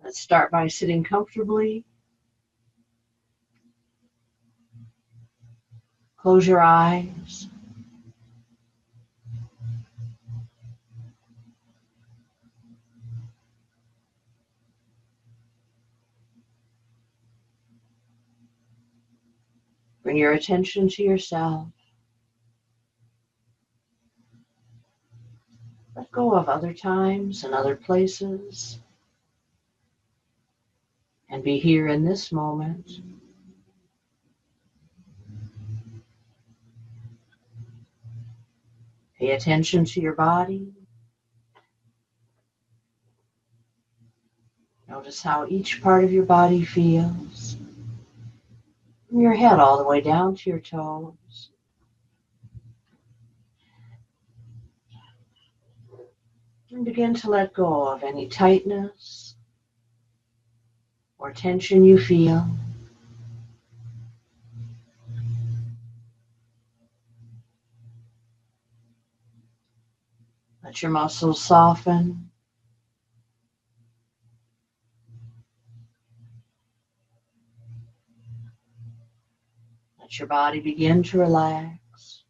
Let's start by sitting comfortably. Close your eyes. Bring your attention to yourself. Let go of other times and other places. And be here in this moment. Pay attention to your body. Notice how each part of your body feels. From your head all the way down to your toes. And begin to let go of any tightness or tension you feel. Let your muscles soften. Let your body begin to relax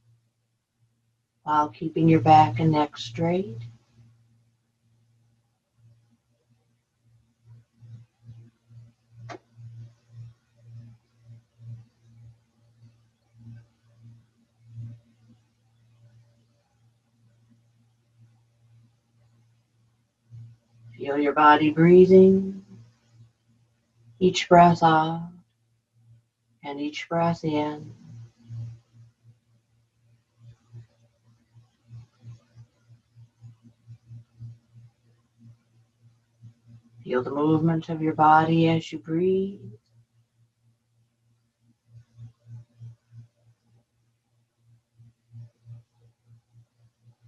while keeping your back and neck straight. Feel your body breathing, each breath out and each breath in. Feel the movement of your body as you breathe.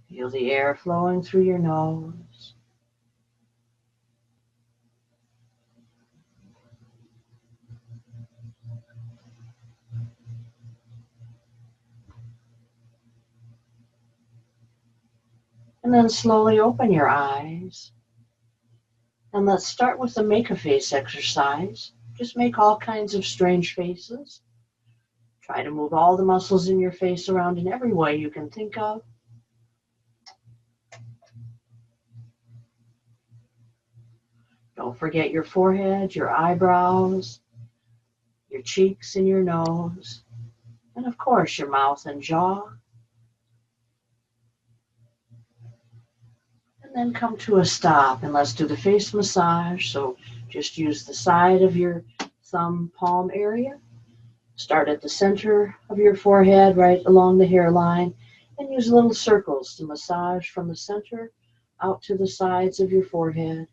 Feel the air flowing through your nose. And then slowly open your eyes. And let's start with the make a face exercise. Just make all kinds of strange faces. Try to move all the muscles in your face around in every way you can think of. Don't forget your forehead, your eyebrows, your cheeks and your nose, and of course your mouth and jaw. And then come to a stop and let's do the face massage. So just use the side of your thumb palm area. Start at the center of your forehead, right along the hairline, and use little circles to massage from the center out to the sides of your forehead.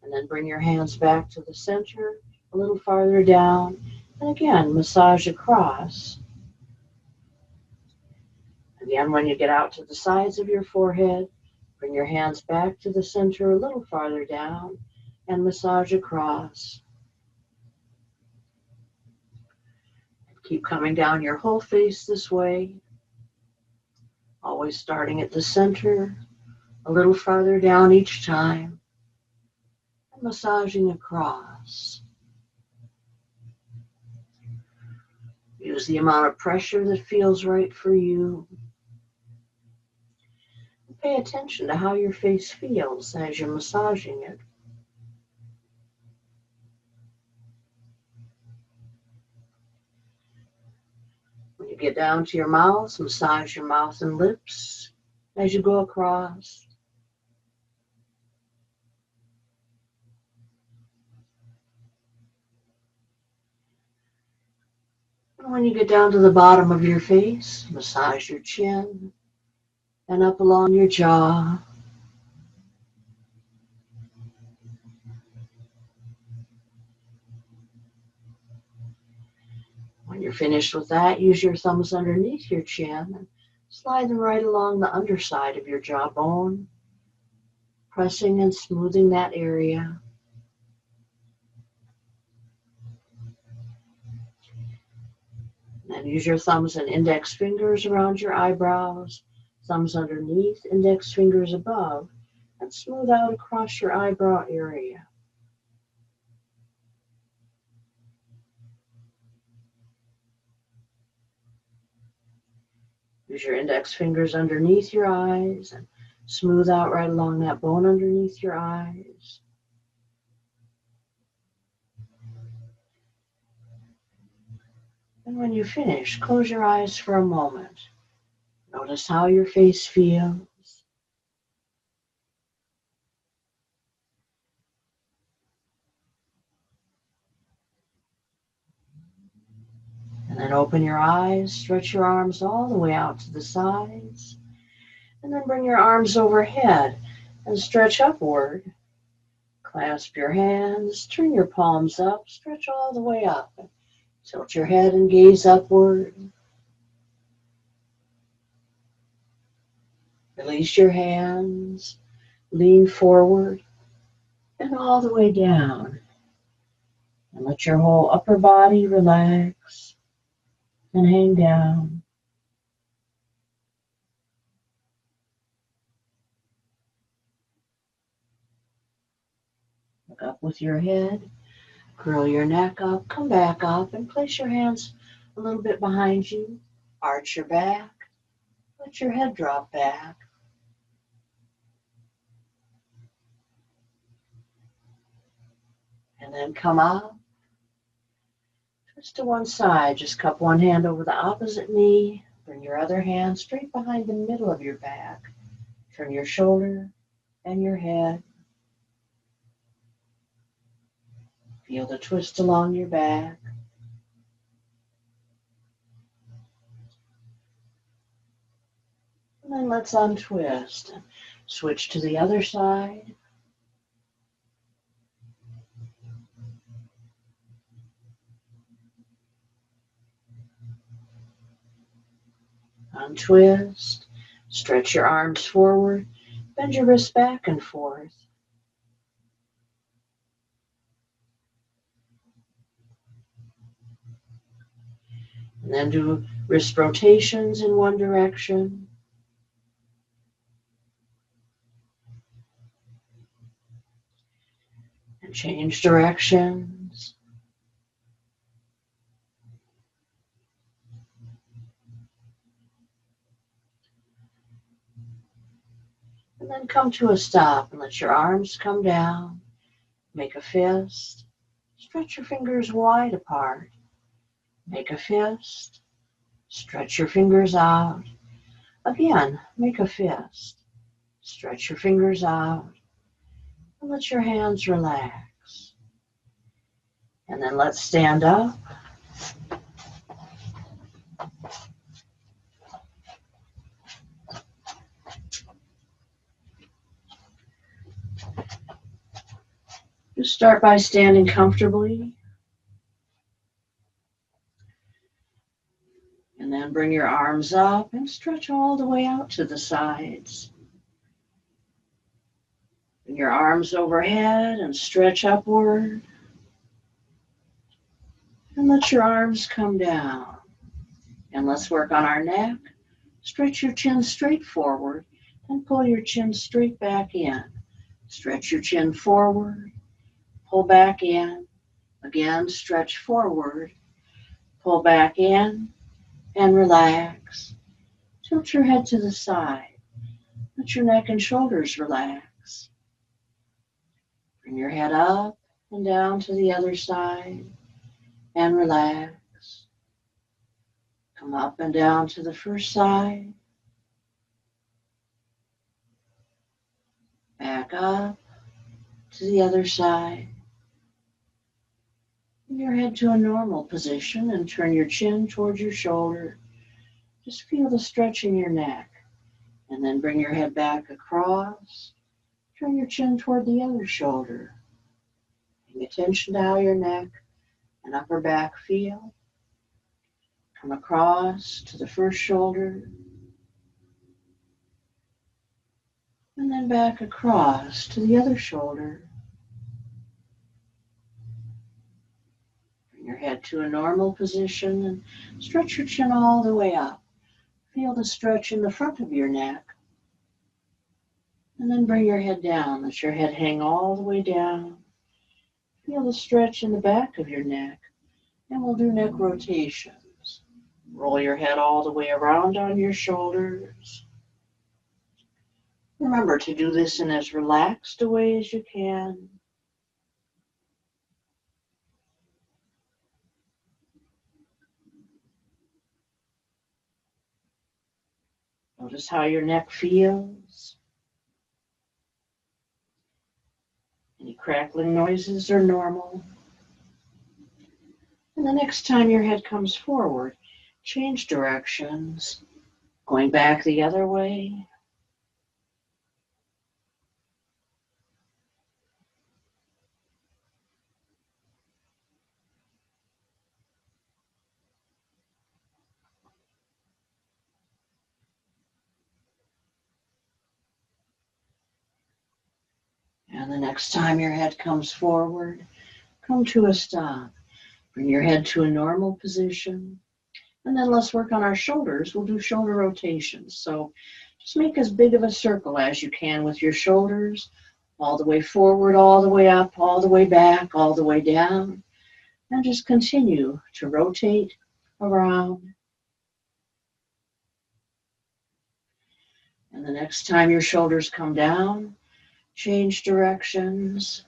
And then bring your hands back to the center, a little farther down, and again, massage across. Again, when you get out to the sides of your forehead, bring your hands back to the center, a little farther down, and massage across. Keep coming down your whole face this way, always starting at the center, a little farther down each time, and massaging across. Use the amount of pressure that feels right for you. Pay attention to how your face feels as you're massaging it. When you get down to your mouth, massage your mouth and lips as you go across. And when you get down to the bottom of your face, massage your chin and up along your jaw. When you're finished with that, use your thumbs underneath your chin and slide them right along the underside of your jawbone, pressing and smoothing that area. Then use your thumbs and index fingers around your eyebrows, thumbs underneath, index fingers above, and smooth out across your eyebrow area. Use your index fingers underneath your eyes and smooth out right along that bone underneath your eyes. And when you finish, close your eyes for a moment. Notice how your face feels. And then open your eyes, stretch your arms all the way out to the sides. And then bring your arms overhead and stretch upward. Clasp your hands, turn your palms up, stretch all the way up. Tilt your head and gaze upward. Release your hands, lean forward and all the way down. And let your whole upper body relax and hang down. Look up with your head, curl your neck up, come back up, and place your hands a little bit behind you. Arch your back, let your head drop back. And then come up, twist to one side, just cup one hand over the opposite knee, bring your other hand straight behind the middle of your back. Turn your shoulder and your head. Feel the twist along your back. And then let's untwist and switch to the other side. Untwist, stretch your arms forward, bend your wrists back and forth. And then do wrist rotations in one direction. And change directions. And then come to a stop and let your arms come down. Make a fist. Stretch your fingers wide apart. Make a fist. Stretch your fingers out. Again, make a fist. Stretch your fingers out. And let your hands relax. And then let's stand up. Just start by standing comfortably. And then bring your arms up and stretch all the way out to the sides. Bring your arms overhead and stretch upward. And let your arms come down. And let's work on our neck. Stretch your chin straight forward and pull your chin straight back in. Stretch your chin forward, pull back in. Again, stretch forward, pull back in, and relax. Tilt your head to the side. Let your neck and shoulders relax. Bring your head up and down to the other side and relax. Come up and down to the first side. Back up to the other side. Bring your head to a normal position and turn your chin towards your shoulder. Just feel the stretch in your neck. And then bring your head back across. Turn your chin toward the other shoulder. Paying attention to how your neck and upper back feel. Come across to the first shoulder. And then back across to the other shoulder. Bring your head to a normal position and stretch your chin all the way up. Feel the stretch in the front of your neck. And then bring your head down. Let your head hang all the way down. Feel the stretch in the back of your neck. And we'll do neck rotations. Roll your head all the way around on your shoulders. Remember to do this in as relaxed a way as you can. Notice how your neck feels. Any crackling noises are normal. And the next time your head comes forward, change directions, going back the other way. And the next time your head comes forward, come to a stop. Bring your head to a normal position. And then let's work on our shoulders. We'll do shoulder rotations. So just make as big of a circle as you can with your shoulders, all the way forward, all the way up, all the way back, all the way down. And just continue to rotate around. And the next time your shoulders come down, change directions.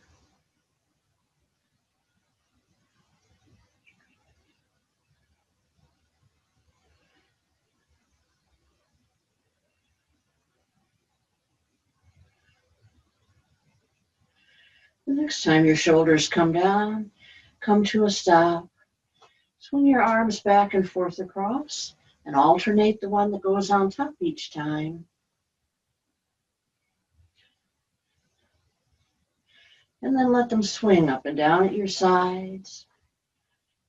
The next time your shoulders come down, come to a stop. Swing your arms back and forth across and alternate the one that goes on top each time. And then let them swing up and down at your sides,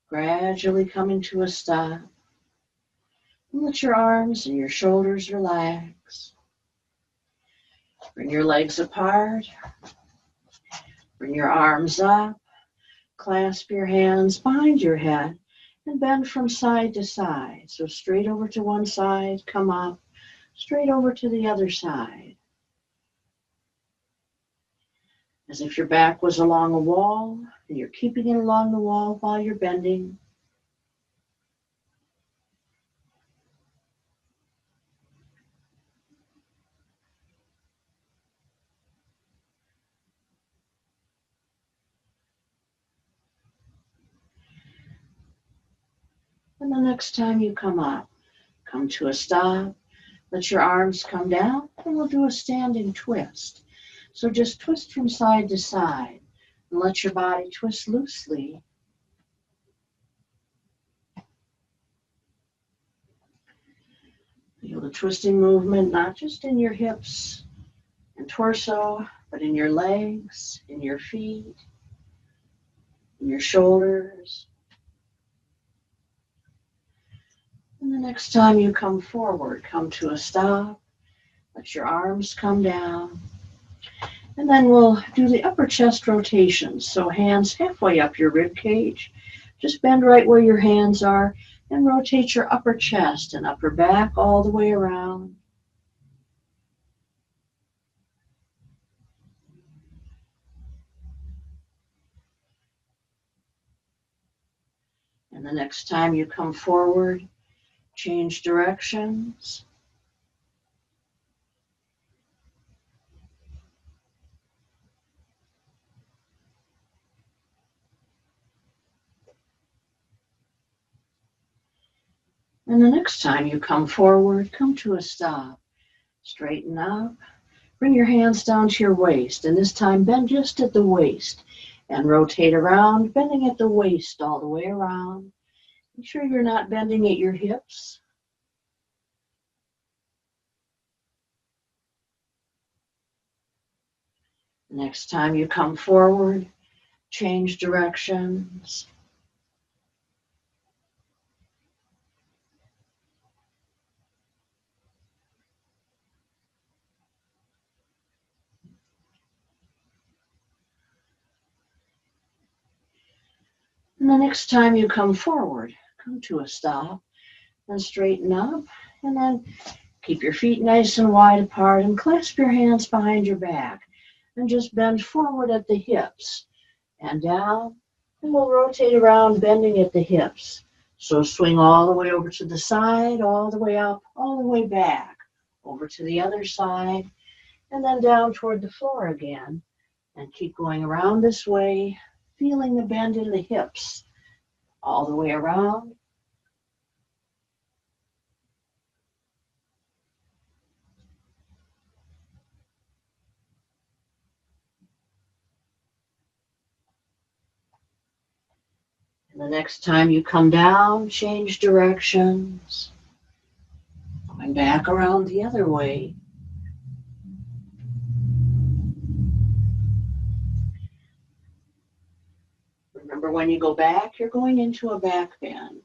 gradually coming to a stop. And let your arms and your shoulders relax. Bring your legs apart. Bring your arms up. Clasp your hands behind your head and bend from side to side. So straight over to one side, come up, straight over to the other side. As if your back was along a wall and you're keeping it along the wall while you're bending. And the next time you come up, come to a stop, let your arms come down, and we'll do a standing twist. So just twist from side to side and let your body twist loosely. Feel the twisting movement, not just in your hips and torso, but in your legs, in your feet, in your shoulders. And the next time you come forward, come to a stop, let your arms come down. And then we'll do the upper chest rotations. So hands halfway up your rib cage. Just bend right where your hands are and rotate your upper chest and upper back all the way around. And the next time you come forward, change directions. And the next time you come forward, come to a stop. Straighten up. Bring your hands down to your waist. And this time bend just at the waist. And rotate around, bending at the waist all the way around. Make sure you're not bending at your hips. Next time you come forward, change directions. And the next time you come forward, come to a stop and straighten up. And then keep your feet nice and wide apart and clasp your hands behind your back. And just bend forward at the hips and down. And we'll rotate around, bending at the hips. So swing all the way over to the side, all the way up, all the way back, over to the other side, and then down toward the floor again. And keep going around this way, feeling the bend in the hips, all the way around. And the next time you come down, change directions. Going back around the other way. Remember, when you go back, you're going into a back bend.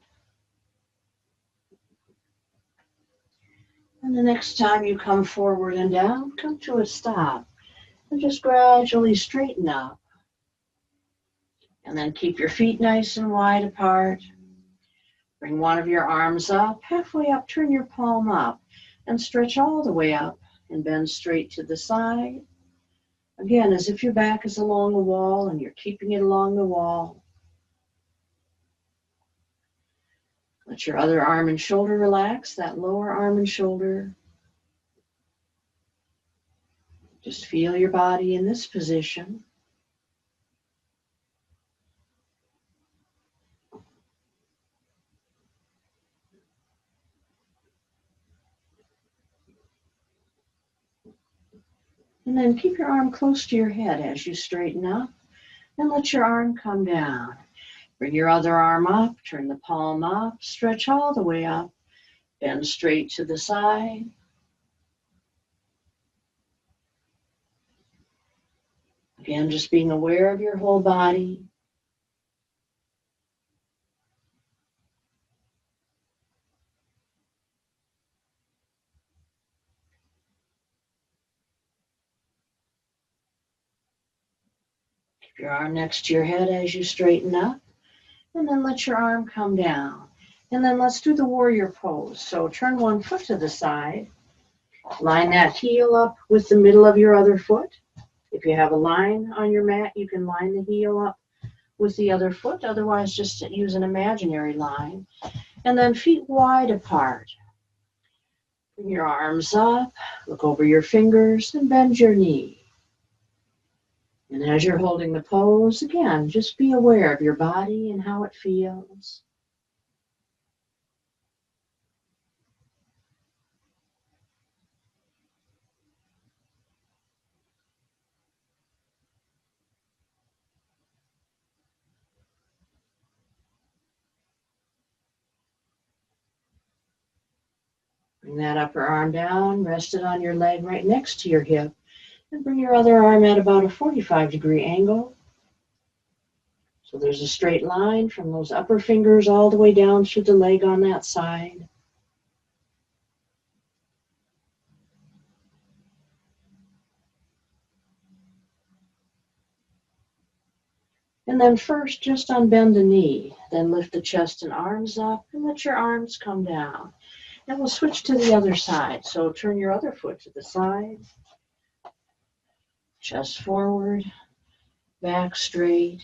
And the next time you come forward and down, come to a stop. And just gradually straighten up. And then keep your feet nice and wide apart. Bring one of your arms up, halfway up, turn your palm up, and stretch all the way up and bend straight to the side. Again, as if your back is along the wall and you're keeping it along the wall. Let your other arm and shoulder relax, that lower arm and shoulder. Just feel your body in this position. And then keep your arm close to your head as you straighten up, and let your arm come down. Bring your other arm up, turn the palm up, stretch all the way up, bend straight to the side. Again, just being aware of your whole body. Keep your arm next to your head as you straighten up, and then let your arm come down. And then let's do the warrior pose. So turn one foot to the side, line that heel up with the middle of your other foot. If you have a line on your mat, you can line the heel up with the other foot. Otherwise, just use an imaginary line. And then feet wide apart. Bring your arms up, look over your fingers, and bend your knee. And as you're holding the pose, again, just be aware of your body and how it feels. Bring that upper arm down, rest it on your leg right next to your hip, and bring your other arm at about a 45-degree angle. So there's a straight line from those upper fingers all the way down through the leg on that side. And then first, just unbend the knee, then lift the chest and arms up, and let your arms come down. And we'll switch to the other side. So turn your other foot to the side, chest forward, back straight.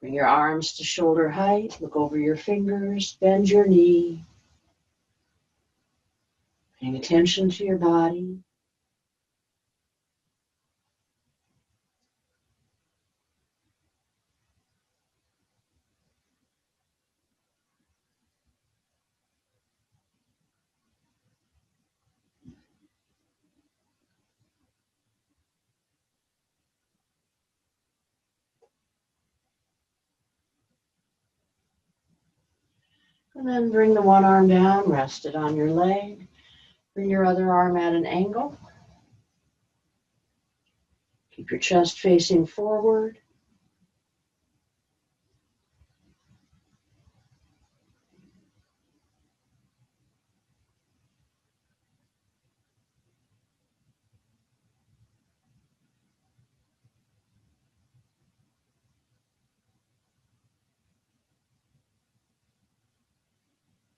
Bring your arms to shoulder height, look over your fingers, bend your knee. Paying attention to your body. And then bring the one arm down, rest it on your leg. Bring your other arm at an angle. Keep your chest facing forward.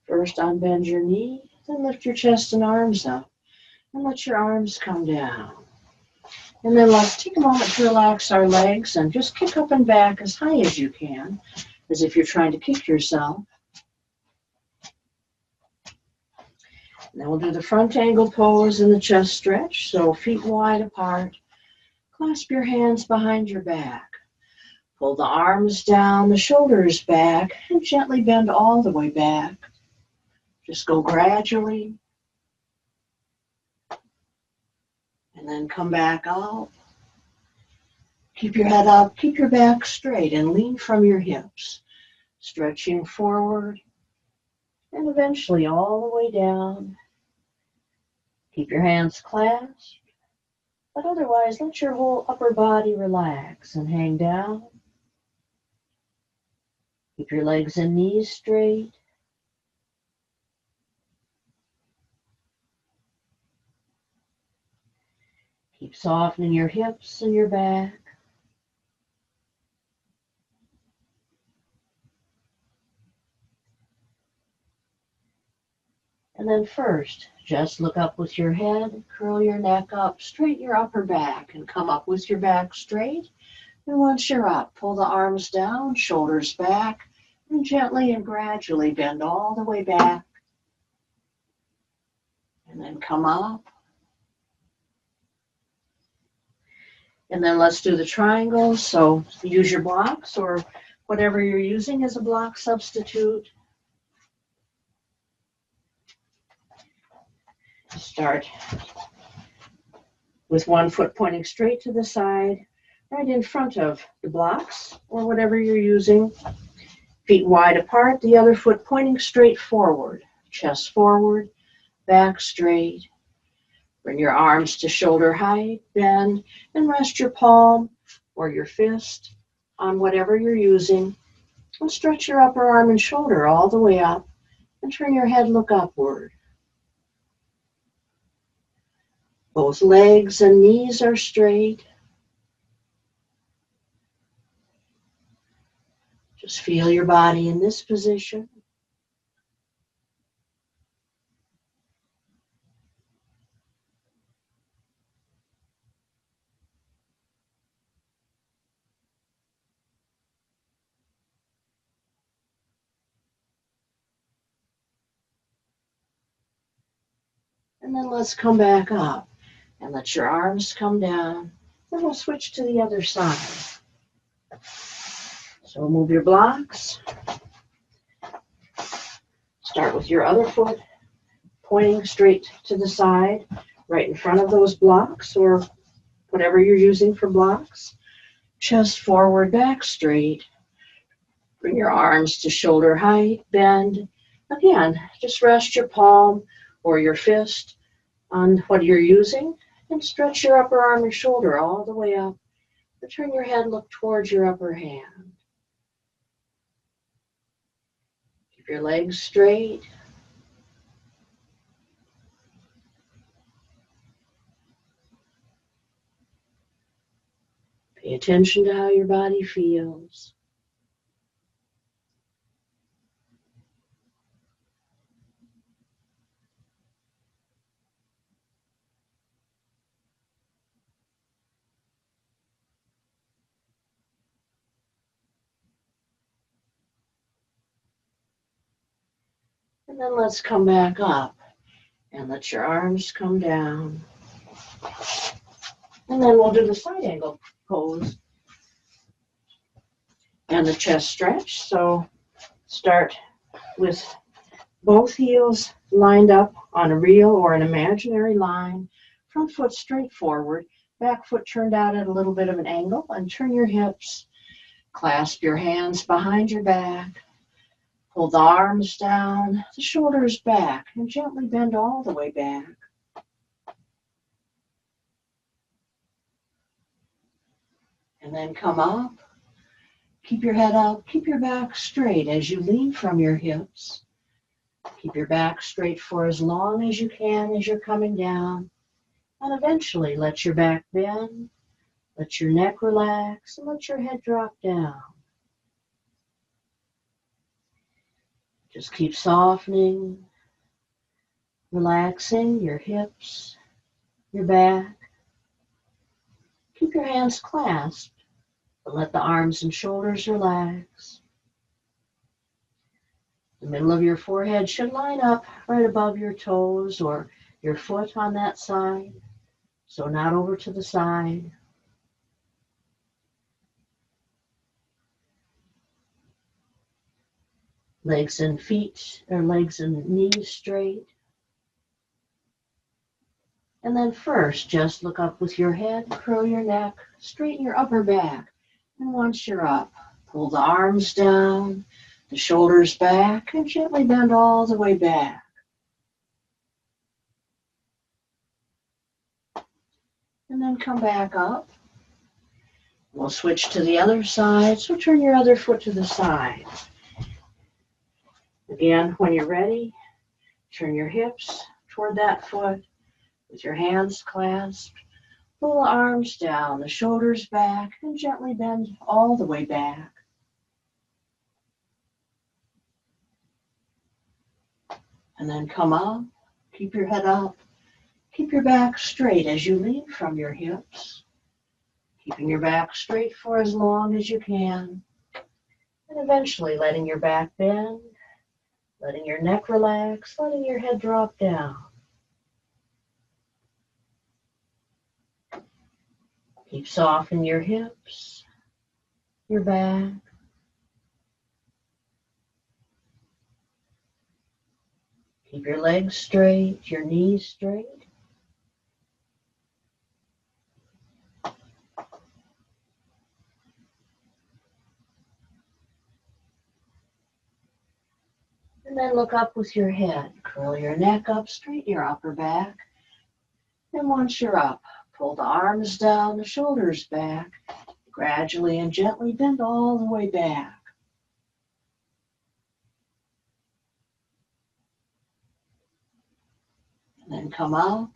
First, unbend your knee, then lift your chest and arms up, and let your arms come down. And then let's take a moment to relax our legs and just kick up and back as high as you can, as if you're trying to kick yourself. And then we'll do the front angle pose and the chest stretch. So feet wide apart. Clasp your hands behind your back. Pull the arms down, the shoulders back, and gently bend all the way back. Just go gradually. And then come back up. Keep your head up, keep your back straight, and lean from your hips. Stretching forward, and eventually all the way down. Keep your hands clasped, but otherwise let your whole upper body relax and hang down. Keep your legs and knees straight. Keep softening your hips and your back. And then first, just look up with your head, curl your neck up, straighten your upper back, and come up with your back straight. And once you're up, pull the arms down, shoulders back, and gently and gradually bend all the way back. And then come up. And then let's do the triangles. So use your blocks or whatever you're using as a block substitute. Start with one foot pointing straight to the side, right in front of the blocks or whatever you're using. Feet wide apart, the other foot pointing straight forward. Chest forward, back straight. Bring your arms to shoulder height, bend, and rest your palm or your fist on whatever you're using. And stretch your upper arm and shoulder all the way up and turn your head, look upward. Both legs and knees are straight. Just feel your body in this position. And then let's come back up and let your arms come down. Then we'll switch to the other side. So move your blocks. Start with your other foot pointing straight to the side, right in front of those blocks or whatever you're using for blocks. Chest forward, back straight. Bring your arms to shoulder height, bend. Again, just rest your palm or your fist on what you're using and stretch your upper arm and shoulder all the way up. But turn your head, look towards your upper hand. Keep your legs straight. Pay attention to how your body feels. And then let's come back up and let your arms come down. And then we'll do the side angle pose and the chest stretch. So start with both heels lined up on a real or an imaginary line. Front foot straight forward, back foot turned out at a little bit of an angle, and turn your hips. Clasp your hands behind your back. Pull the arms down, the shoulders back, and gently bend all the way back. And then come up. Keep your head up, keep your back straight as you lean from your hips. Keep your back straight for as long as you can as you're coming down. And eventually let your back bend, let your neck relax, and let your head drop down. Just keep softening, relaxing your hips, your back. Keep your hands clasped, but let the arms and shoulders relax. The middle of your forehead should line up right above your toes or your foot on that side, so not over to the side. Legs and feet, or legs and knees straight. And then first, just look up with your head, curl your neck, straighten your upper back. And once you're up, pull the arms down, the shoulders back, and gently bend all the way back. And then come back up. We'll switch to the other side, so turn your other foot to the side. Again, when you're ready, turn your hips toward that foot with your hands clasped. Pull the arms down, the shoulders back, and gently bend all the way back. And then come up, keep your head up, keep your back straight as you lean from your hips, keeping your back straight for as long as you can, and eventually letting your back bend, letting your neck relax, letting your head drop down. Keep softening your hips, your back. Keep your legs straight, your knees straight. And then look up with your head. Curl your neck up, straighten your upper back. And once you're up, pull the arms down, the shoulders back. Gradually and gently bend all the way back. And then come up.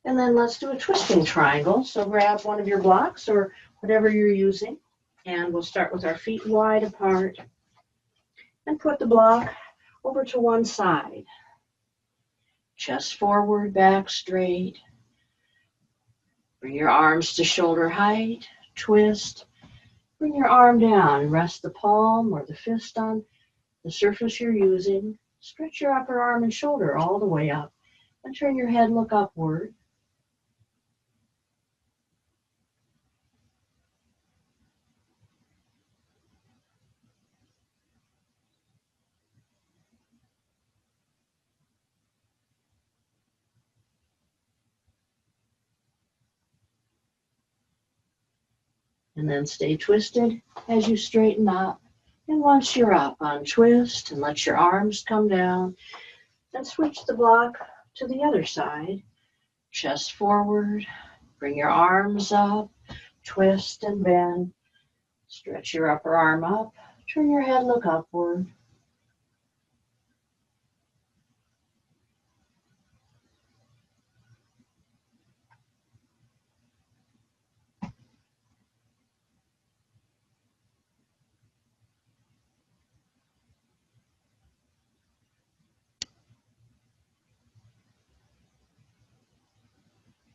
And then let's do a twisting triangle. So grab one of your blocks or whatever you're using. And we'll start with our feet wide apart. And put the block over to one side. Chest forward, back straight. Bring your arms to shoulder height. Twist. Bring your arm down and rest the palm or the fist on the surface you're using. Stretch your upper arm and shoulder all the way up. And turn your head, look upward. And then stay twisted as you straighten up. And once you're up, untwist and let your arms come down. Then switch the block to the other side. Chest forward. Bring your arms up. Twist and bend. Stretch your upper arm up. Turn your head, look upward.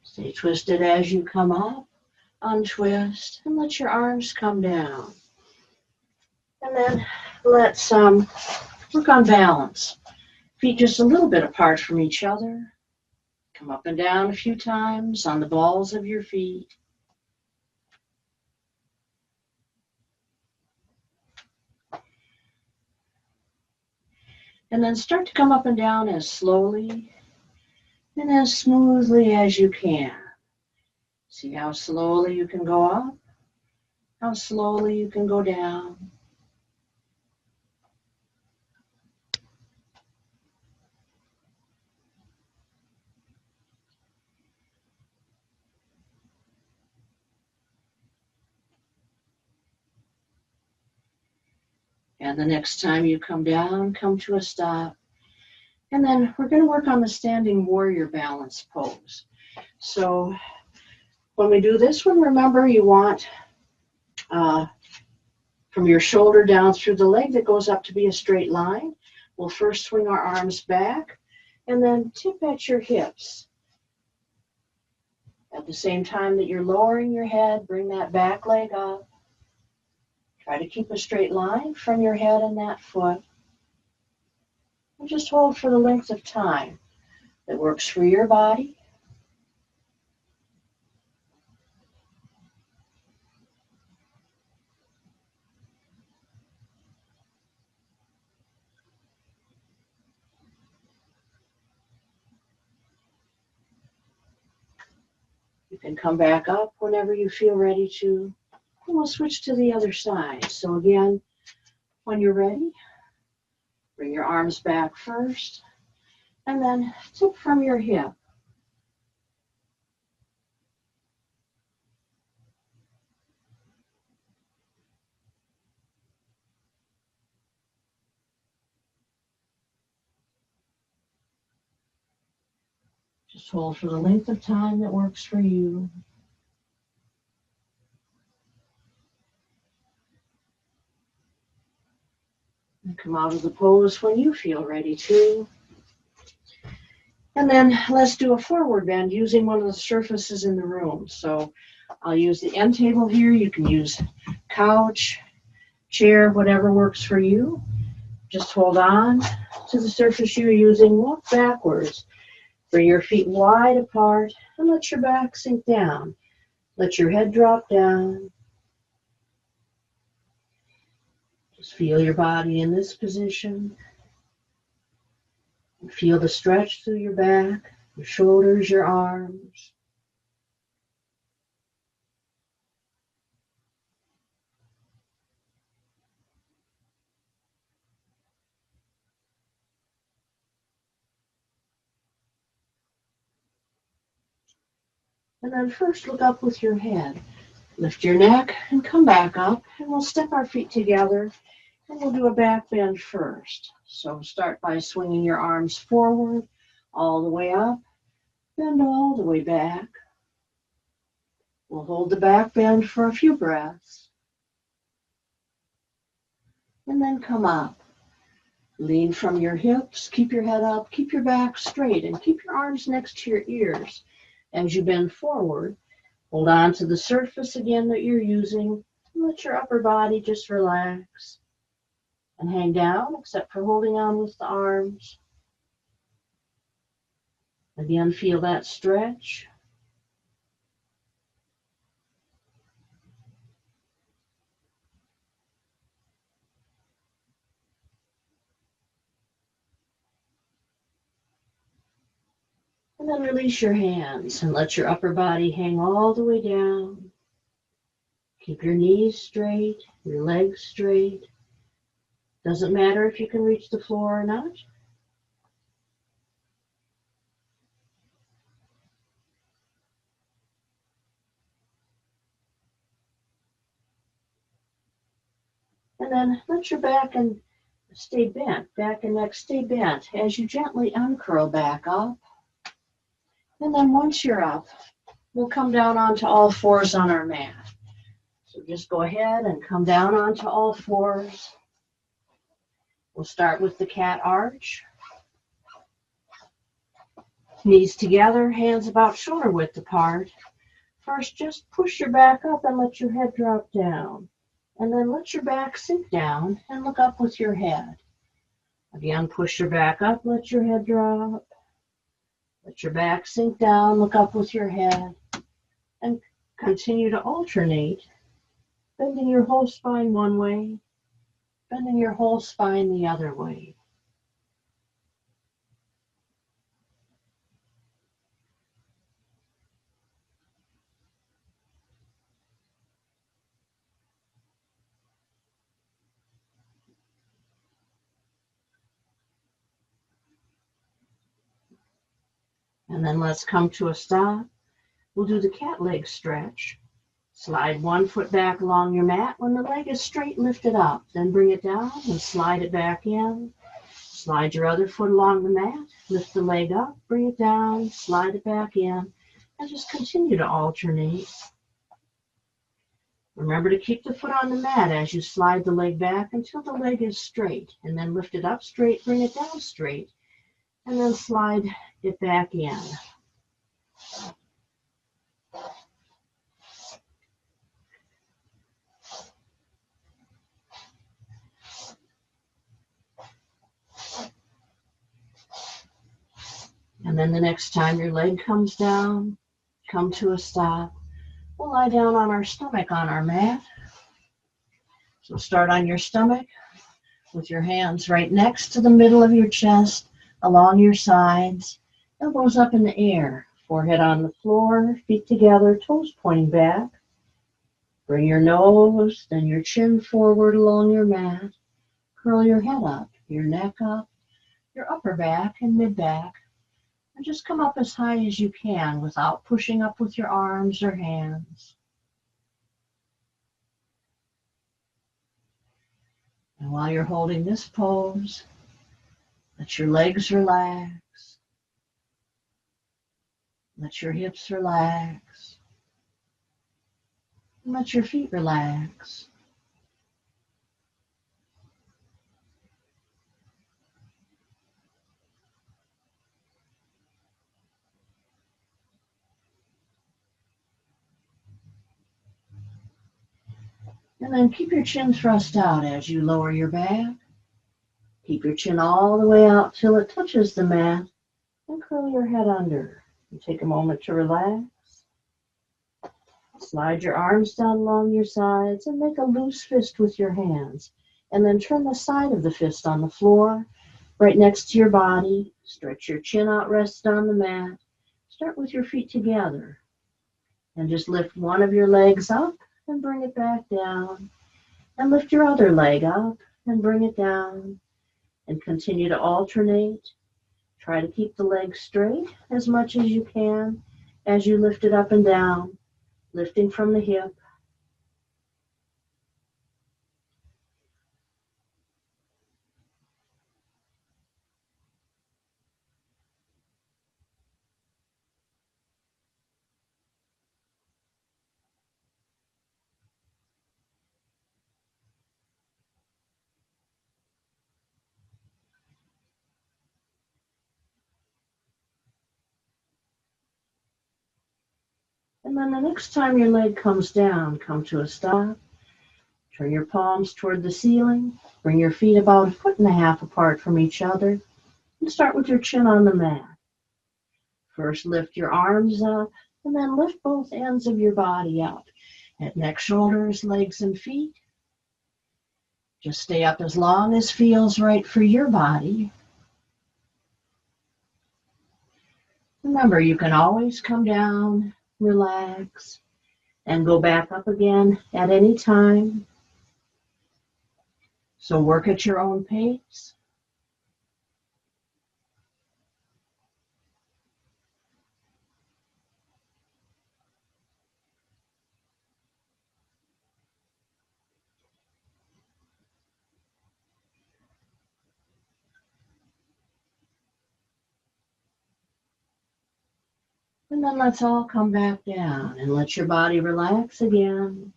Stay twisted as you come up, untwist, and let your arms come down. And then let's work on balance. Feet just a little bit apart from each other. Come up and down a few times on the balls of your feet. And then start to come up and down as slowly and as smoothly as you can. See how slowly you can go up, how slowly you can go down. And the next time you come down, come to a stop. And then we're going to work on the standing warrior balance pose. So when we do this one, remember you want from your shoulder down through the leg that goes up to be a straight line. We'll first swing our arms back and then tip at your hips. At the same time that you're lowering your head, bring that back leg up. Try to keep a straight line from your head and that foot. And just hold for the length of time that works for your body. You can come back up whenever you feel ready to. And we'll switch to the other side. So again, when you're ready, bring your arms back first, and then tip from your hip. Just hold for the length of time that works for you. And come out of the pose when you feel ready to. And then let's do a forward bend using one of the surfaces in the room. So I'll use the end table here. You can use couch, chair, whatever works for you. Just hold on to the surface you're using. Walk backwards. Bring your feet wide apart and let your back sink down. Let your head drop down. Just feel your body in this position. Feel the stretch through your back, your shoulders, your arms. And then first look up with your head. Lift your neck and come back up, and we'll step our feet together, and we'll do a back bend first. So start by swinging your arms forward, all the way up, bend all the way back. We'll hold the back bend for a few breaths, and then come up. Lean from your hips, keep your head up, keep your back straight, and keep your arms next to your ears. As you bend forward, hold on to the surface again that you're using. Let your upper body just relax and hang down, except for holding on with the arms. Again, feel that stretch. And then release your hands and let your upper body hang all the way down. Keep your knees straight, your legs straight. Doesn't matter if you can reach the floor or not. And then let your back and stay bent, back and neck stay bent as you gently uncurl back up. And then once you're up, we'll come down onto all fours on our mat. So just go ahead and come down onto all fours. We'll start with the cat arch. Knees together, hands about shoulder width apart. First, just push your back up and let your head drop down. And then let your back sink down and look up with your head. Again, push your back up, let your head drop. Let your back sink down, look up with your head. And continue to alternate, bending your whole spine one way, bending your whole spine the other way. And then let's come to a stop. We'll do the cat leg stretch. Slide one foot back along your mat. When the leg is straight, lift it up. Then bring it down and slide it back in. Slide your other foot along the mat. Lift the leg up, bring it down, slide it back in, and just continue to alternate. Remember to keep the foot on the mat as you slide the leg back until the leg is straight. And then lift it up straight, bring it down straight, and then slide it back in. And then the next time your leg comes down, come to a stop. We'll lie down on our stomach on our mat. So start on your stomach with your hands right next to the middle of your chest, along your sides, elbows up in the air, forehead on the floor, feet together, toes pointing back. Bring your nose, then your chin forward along your mat. Curl your head up, your neck up, your upper back and mid back. And just come up as high as you can without pushing up with your arms or hands. And while you're holding this pose, let your legs relax. Let your hips relax. And let your feet relax. And then keep your chin thrust out as you lower your back. Keep your chin all the way out till it touches the mat and curl your head under. And take a moment to relax. Slide your arms down along your sides and make a loose fist with your hands. And then turn the side of the fist on the floor, right next to your body. Stretch your chin out, rest on the mat. Start with your feet together. And just lift one of your legs up and bring it back down. And lift your other leg up and bring it down. And continue to alternate. Try to keep the leg straight as much as you can as you lift it up and down, lifting from the hip. And then the next time your leg comes down, come to a stop. Turn your palms toward the ceiling. Bring your feet about 1.5 feet apart from each other. And start with your chin on the mat. First, lift your arms up, and then lift both ends of your body up. At neck, shoulders, legs, and feet. Just stay up as long as feels right for your body. Remember, you can always come down, relax, and go back up again at any time. So work at your own pace. And then let's all come back down and let your body relax again.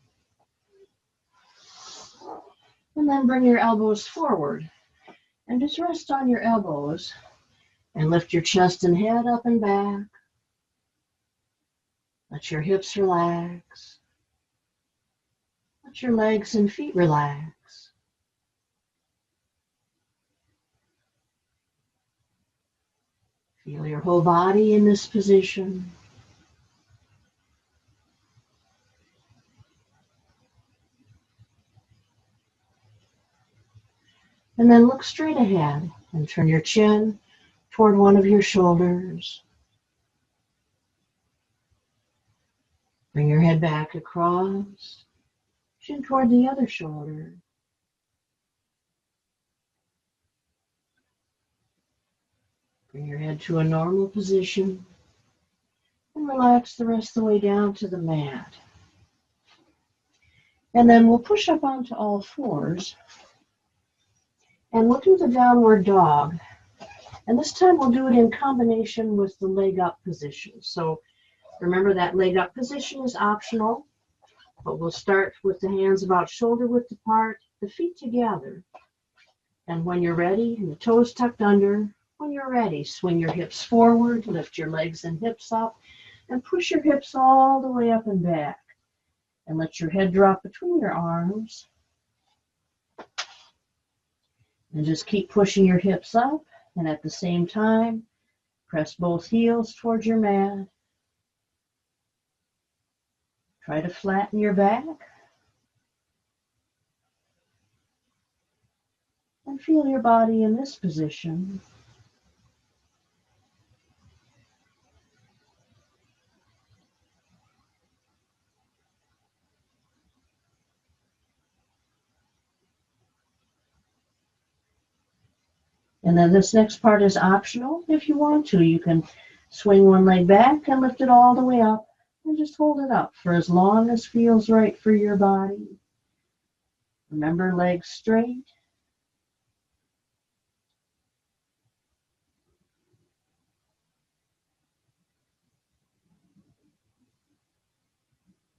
And then bring your elbows forward and just rest on your elbows and lift your chest and head up and back. Let your hips relax. Let your legs and feet relax. Feel your whole body in this position. And then look straight ahead and turn your chin toward one of your shoulders. Bring your head back across, chin toward the other shoulder. Bring your head to a normal position and relax the rest of the way down to the mat. And then we'll push up onto all fours and we'll do the downward dog. And this time we'll do it in combination with the leg up position. So remember that leg up position is optional, but we'll start with the hands about shoulder width apart, the feet together. And when you're ready, and the toes tucked under, when you're ready, swing your hips forward, lift your legs and hips up, and push your hips all the way up and back. And let your head drop between your arms. And just keep pushing your hips up, and at the same time, Press both heels towards your mat. Try to flatten your back. And feel your body in this position. And then this next part is optional. If you want to, you can swing one leg back and lift it all the way up and just hold it up for as long as feels right for your body. Remember, legs straight.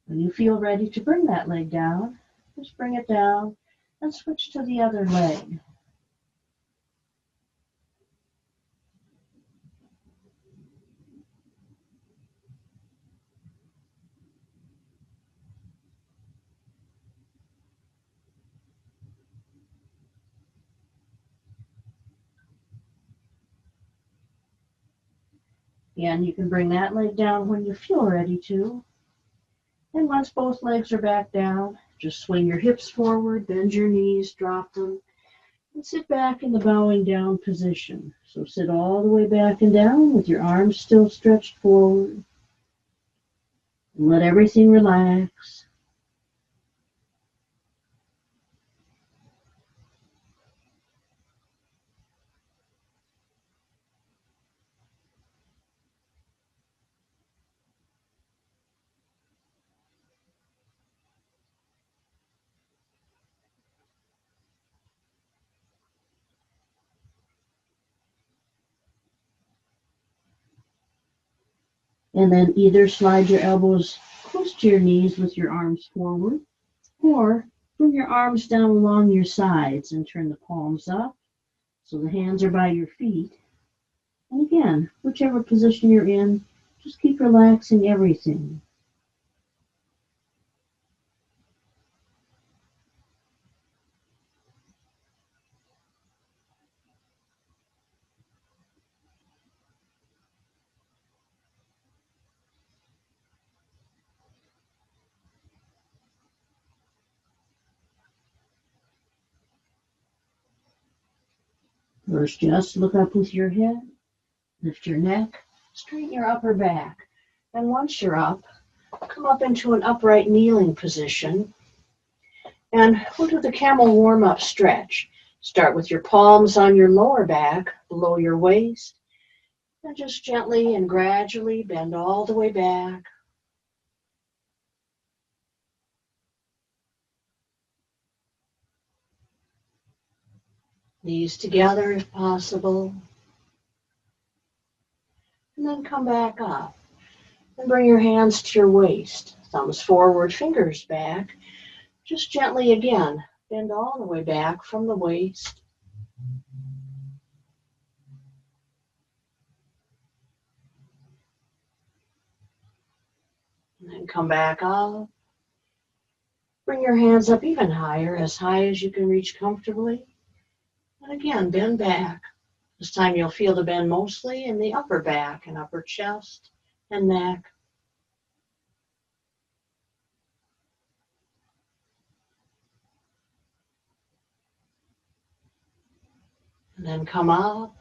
When you feel ready to bring that leg down, just bring it down and switch to the other leg. Again, you can bring that leg down when you feel ready to. And once both legs are back down, just swing your hips forward, bend your knees, drop them, and sit back in the bowing down position. So sit all the way back and down with your arms still stretched forward. And let everything relax. And then either slide your elbows close to your knees with your arms forward, or bring your arms down along your sides and turn the palms up so the hands are by your feet. And again, whichever position you're in, just keep relaxing everything. First, just look up with your head, lift your neck, straighten your upper back. And once you're up, come up into an upright kneeling position. And we'll do the camel warm-up stretch. Start with your palms on your lower back, below your waist, and just gently and gradually bend all the way back. Knees together if possible. And then come back up. And bring your hands to your waist. Thumbs forward, fingers back. Just gently again, bend all the way back from the waist. And then come back up. Bring your hands up even higher, as high as you can reach comfortably. And again, bend back. This time you'll feel the bend mostly in the upper back and upper chest and neck. And then come up.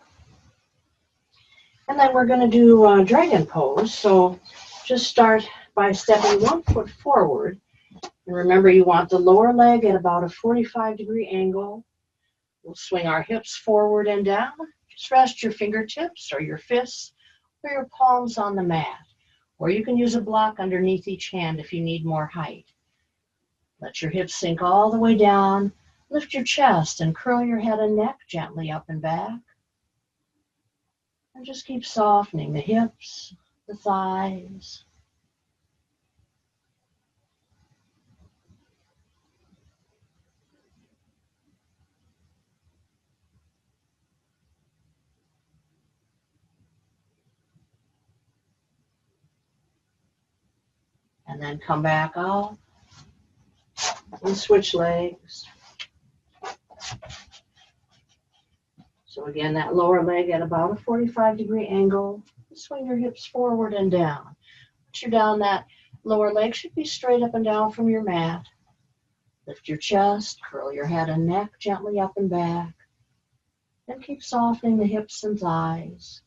And then we're going to do dragon pose. So just start by stepping 1 foot forward. And remember, you want the lower leg at about a 45-degree angle. We'll swing our hips forward and down. Just rest your fingertips or your fists or your palms on the mat. Or you can use a block underneath each hand if you need more height. Let your hips sink all the way down. Lift your chest and curl your head and neck gently up and back. And just keep softening the hips, the thighs. And then come back up and switch legs. So again, that lower leg at about a 45-degree angle. Swing your hips forward and down. Once you're down, that lower leg should be straight up and down from your mat. Lift your chest, curl your head and neck gently up and back. And keep softening the hips and thighs.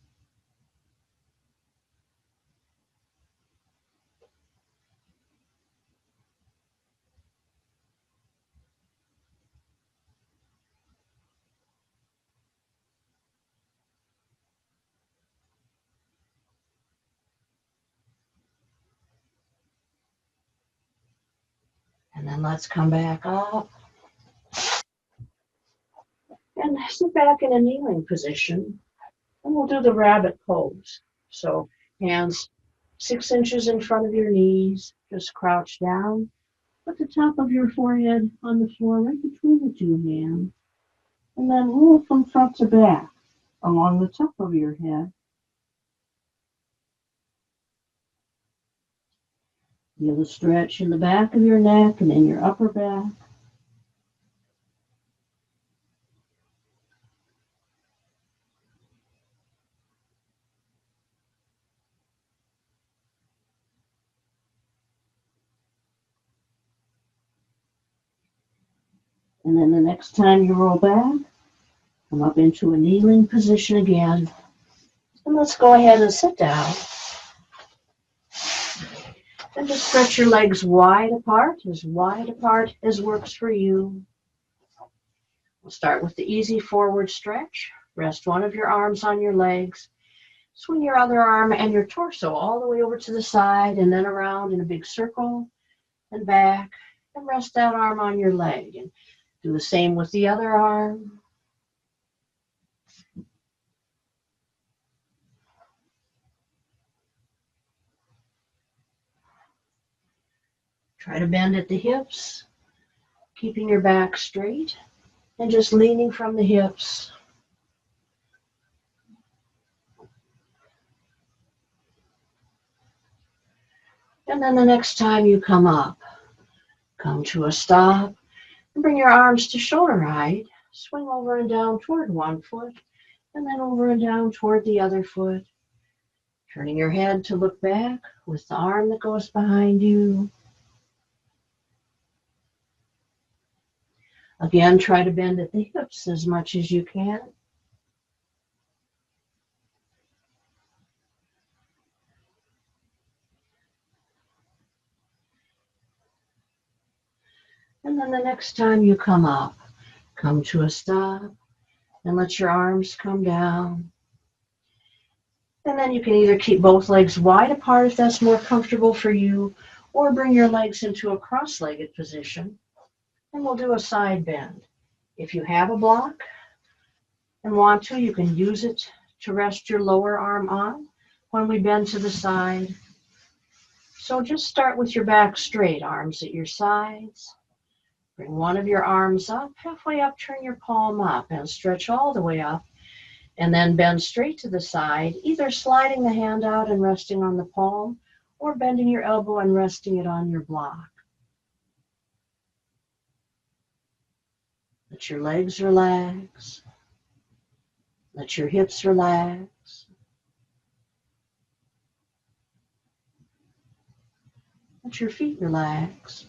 And then let's come back up. And sit back in a kneeling position. And we'll do the rabbit pose. So hands 6 inches in front of your knees. Just crouch down. Put the top of your forehead on the floor right between the two hands. And then roll from front to back along the top of your head. Feel a stretch in the back of your neck and in your upper back. And then the next time you roll back, come up into a kneeling position again. And let's go ahead and sit down. And just stretch your legs wide apart as works for you. We'll start with the easy forward stretch. Rest one of your arms on your legs. Swing your other arm and your torso all the way over to the side and then around in a big circle and back. And rest that arm on your leg. And do the same with the other arm. Try to bend at the hips, keeping your back straight and just leaning from the hips. And then the next time you come up, come to a stop and bring your arms to shoulder height. Swing over and down toward one foot and then over and down toward the other foot. Turning your head to look back with the arm that goes behind you. Again, try to bend at the hips as much as you can. And then the next time you come up, come to a stop and let your arms come down. And then you can either keep both legs wide apart if that's more comfortable for you, or bring your legs into a cross-legged position. And we'll do a side bend. If you have a block and want to, you can use it to rest your lower arm on when we bend to the side. So just start with your back straight, arms at your sides. Bring one of your arms up, halfway up, turn your palm up and stretch all the way up. And then bend straight to the side, either sliding the hand out and resting on the palm, or bending your elbow and resting it on your block. Let your legs relax. Let your hips relax. Let your feet relax.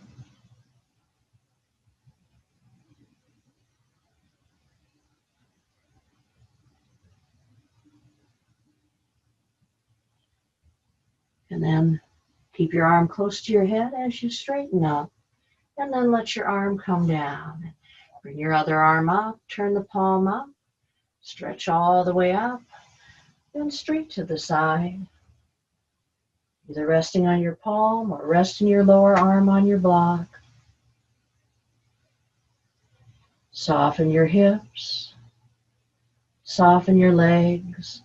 And then keep your arm close to your head as you straighten up. And then let your arm come down. Bring your other arm up, turn the palm up, stretch all the way up, then straight to the side. Either resting on your palm or resting your lower arm on your block. Soften your hips, soften your legs.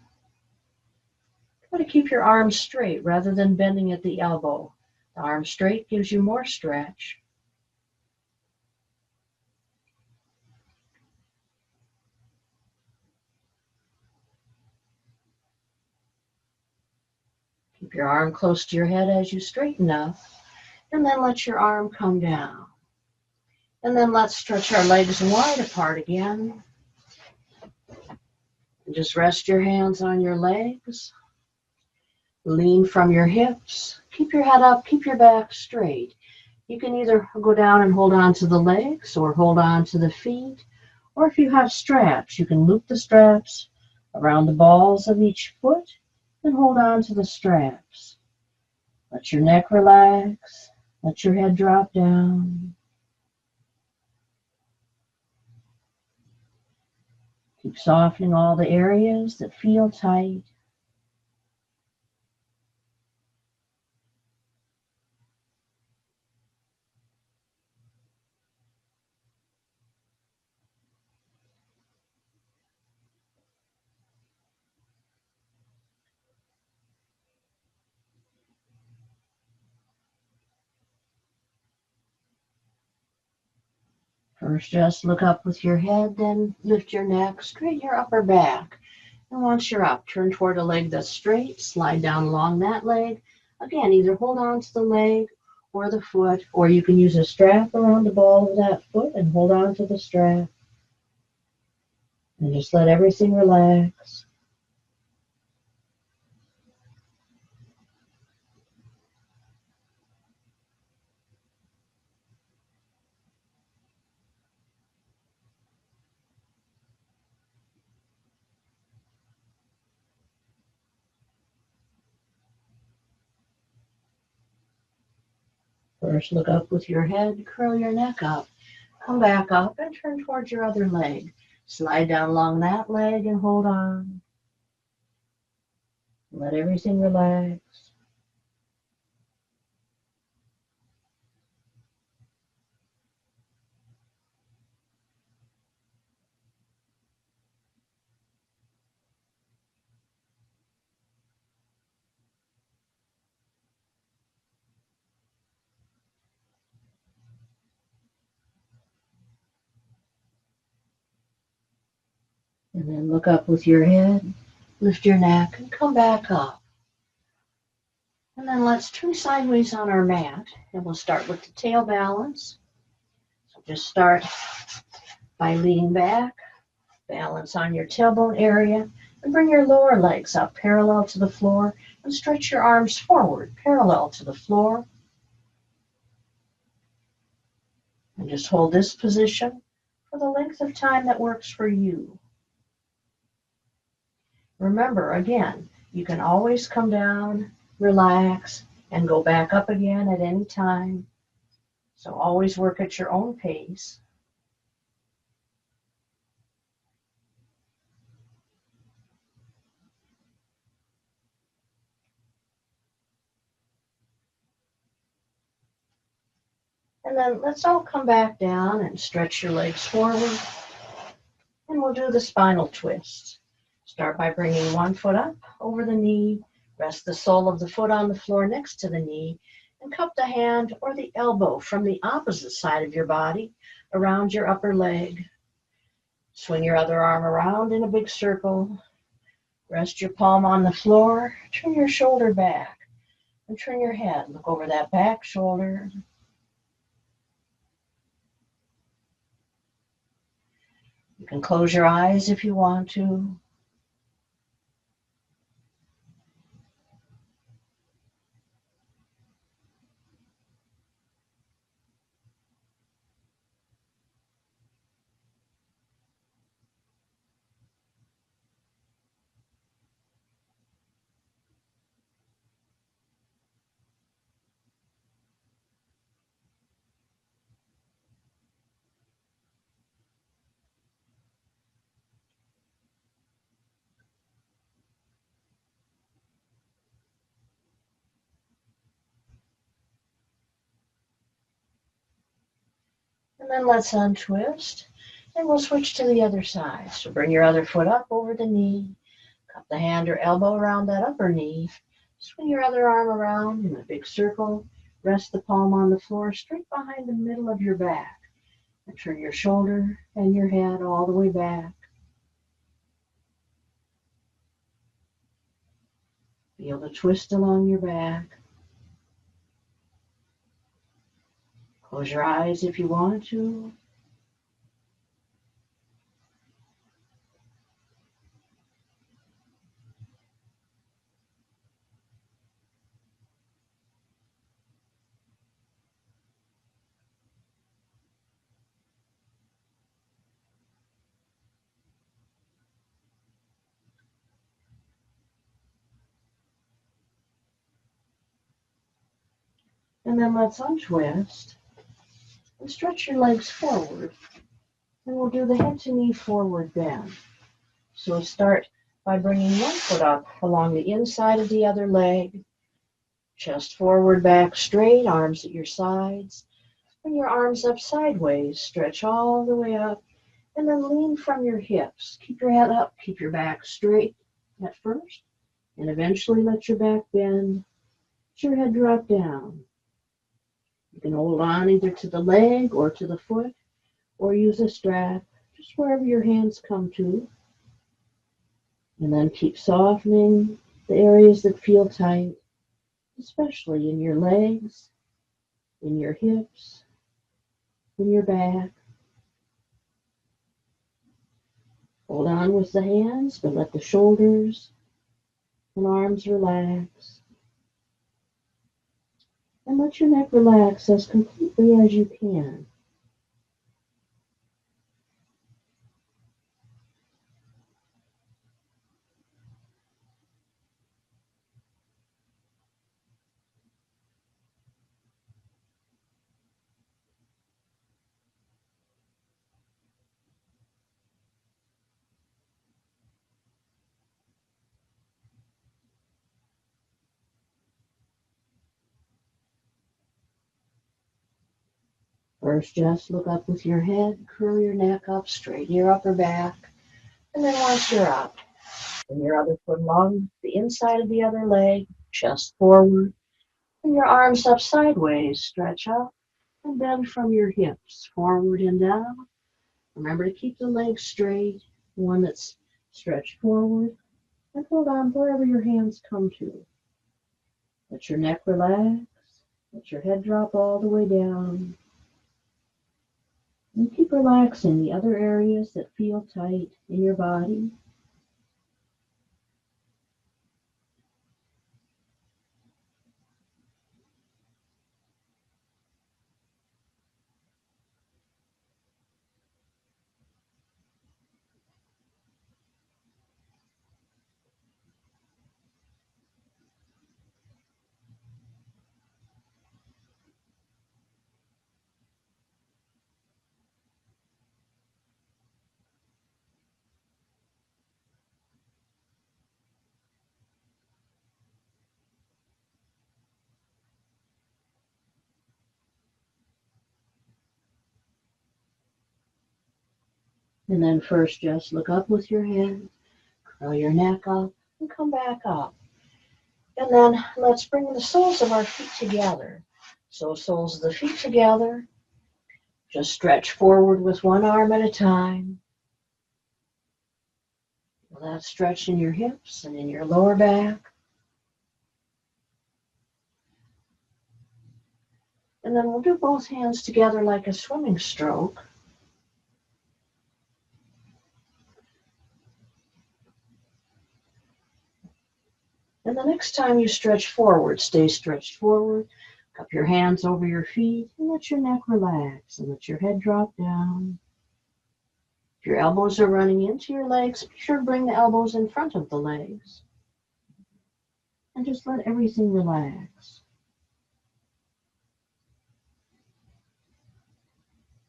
Try to keep your arms straight rather than bending at the elbow. The arm straight gives you more stretch. Keep your arm close to your head as you straighten up, and then let your arm come down. And then let's stretch our legs wide apart again. And just rest your hands on your legs. Lean from your hips. Keep your head up. Keep your back straight. You can either go down and hold on to the legs or hold on to the feet. Or if you have straps, you can loop the straps around the balls of each foot and hold on to the straps. Let your neck relax. Let your head drop down. Keep softening all the areas that feel tight. First, just look up with your head, then lift your neck, straighten your upper back. And once you're up, turn toward a leg that's straight, slide down along that leg. Again, either hold on to the leg or the foot, or you can use a strap around the ball of that foot and hold on to the strap. And just let everything relax. First, look up with your head, curl your neck up. Come back up and turn towards your other leg. Slide down along that leg and hold on. Let everything relax. And then look up with your head, lift your neck, and come back up. And then let's turn sideways on our mat, and we'll start with the tail balance. So just start by leaning back, balance on your tailbone area, and bring your lower legs up parallel to the floor, and stretch your arms forward parallel to the floor. And just hold this position for the length of time that works for you. Remember, again, you can always come down, relax, and go back up again at any time. So always work at your own pace. And then let's all come back down and stretch your legs forward. And we'll do the spinal twist. Start by bringing one foot up over the knee. Rest the sole of the foot on the floor next to the knee. And cup the hand or the elbow from the opposite side of your body around your upper leg. Swing your other arm around in a big circle. Rest your palm on the floor. Turn your shoulder back. And turn your head. Look over that back shoulder. You can close your eyes if you want to. And then let's untwist. And we'll switch to the other side. So bring your other foot up over the knee. Cup the hand or elbow around that upper knee. Swing your other arm around in a big circle. Rest the palm on the floor straight behind the middle of your back. And turn your shoulder and your head all the way back. Feel the twist along your back. Close your eyes if you want to. And then let's untwist and stretch your legs forward. And we'll do the head to knee forward bend. So start by bringing one foot up along the inside of the other leg, chest forward, back straight, arms at your sides. Bring your arms up sideways, stretch all the way up, and then lean from your hips. Keep your head up, keep your back straight at first, and eventually let your back bend, let your head drop down. You can hold on either to the leg or to the foot, or use a strap, just wherever your hands come to. And then keep softening the areas that feel tight, especially in your legs, in your hips, in your back. Hold on with the hands, but let the shoulders and arms relax. And let your neck relax as completely as you can. First, just look up with your head, curl your neck up, straighten your upper back, and then once you're up, bring your other foot along the inside of the other leg, chest forward, and your arms up sideways, stretch up, and bend from your hips, forward and down. Remember to keep the legs straight, one that's stretched forward, and hold on wherever your hands come to. Let your neck relax, let your head drop all the way down. And keep relaxing the other areas that feel tight in your body. And then first just look up with your head, curl your neck up, and come back up. And then let's bring the soles of our feet together. So soles of the feet together, just stretch forward with one arm at a time. Feel that stretch in your hips and in your lower back. And then we'll do both hands together like a swimming stroke. And the next time you stretch forward, stay stretched forward. Cup your hands over your feet and let your neck relax and let your head drop down. If your elbows are running into your legs, be sure to bring the elbows in front of the legs. And just let everything relax.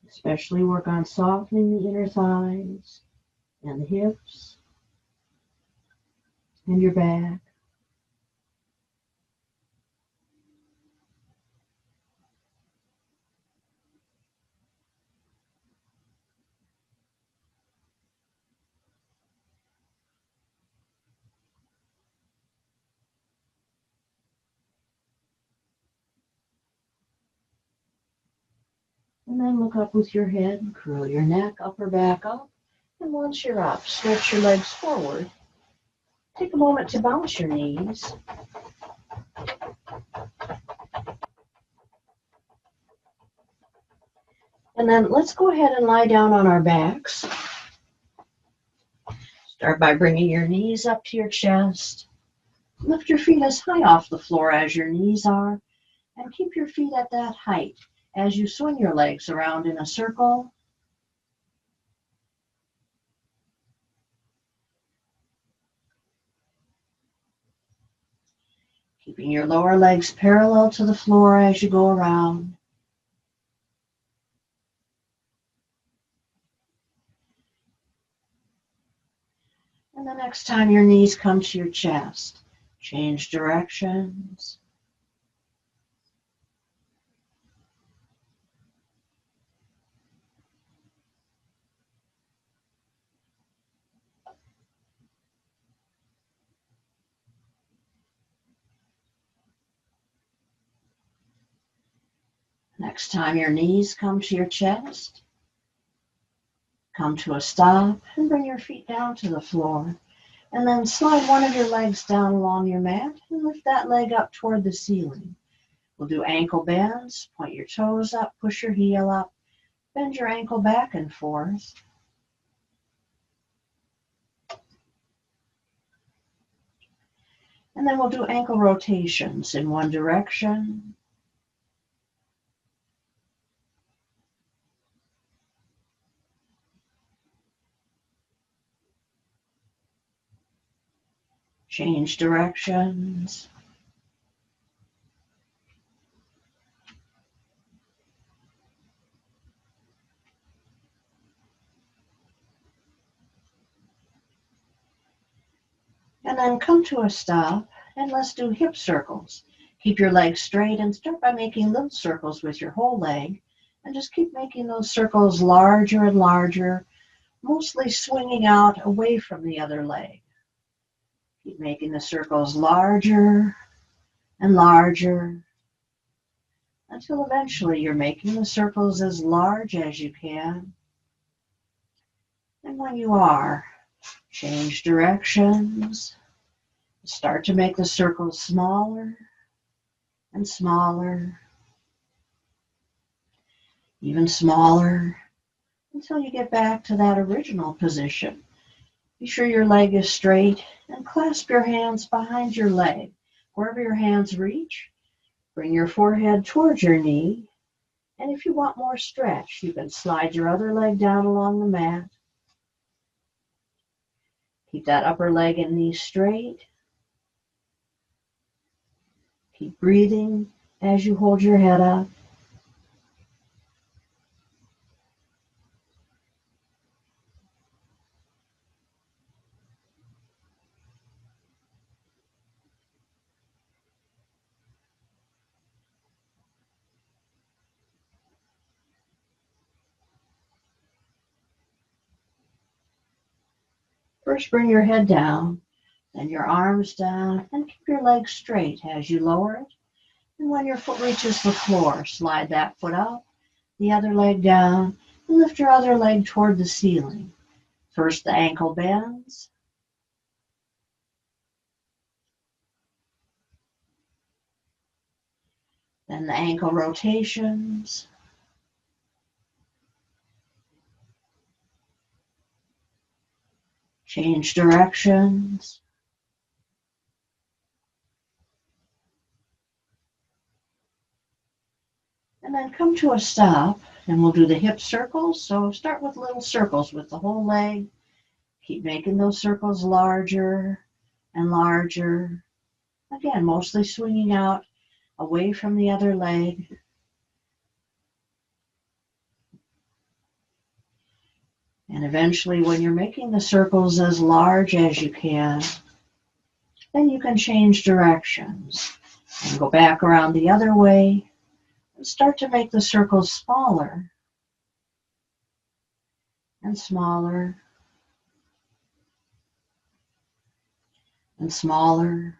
Especially work on softening the inner thighs and the hips and your back. And then look up with your head, curl your neck, upper back up. And once you're up, stretch your legs forward. Take a moment to bounce your knees. And then let's go ahead and lie down on our backs. Start by bringing your knees up to your chest. Lift your feet as high off the floor as your knees are, and keep your feet at that height as you swing your legs around in a circle. Keep keeping your lower legs parallel to the floor as you go around. And the next time your knees come to your chest, change directions. Next time your knees come to your chest, come to a stop and bring your feet down to the floor. And then slide one of your legs down along your mat and lift that leg up toward the ceiling. We'll do ankle bends, point your toes up, push your heel up, bend your ankle back and forth. And then we'll do ankle rotations in one direction. Change directions. And then come to a stop and let's do hip circles. Keep your legs straight and start by making little circles with your whole leg. And just keep making those circles larger and larger, mostly swinging out away from the other leg. Keep making the circles larger and larger until eventually you're making the circles as large as you can. And when you are, change directions. Start to make the circles smaller and smaller, even smaller, until you get back to that original position. Be sure your leg is straight and clasp your hands behind your leg. Wherever your hands reach, bring your forehead towards your knee. And if you want more stretch, you can slide your other leg down along the mat. Keep that upper leg and knee straight. Keep breathing as you hold your head up. First, bring your head down, then your arms down, and keep your legs straight as you lower it. And when your foot reaches the floor, slide that foot up, the other leg down, and lift your other leg toward the ceiling. First, the ankle bends. Then the ankle rotations. Change directions. And then come to a stop, and we'll do the hip circles. So start with little circles with the whole leg. Keep making those circles larger and larger. Again, mostly swinging out away from the other leg. And eventually, when you're making the circles as large as you can, then you can change directions and go back around the other way and start to make the circles smaller and smaller and smaller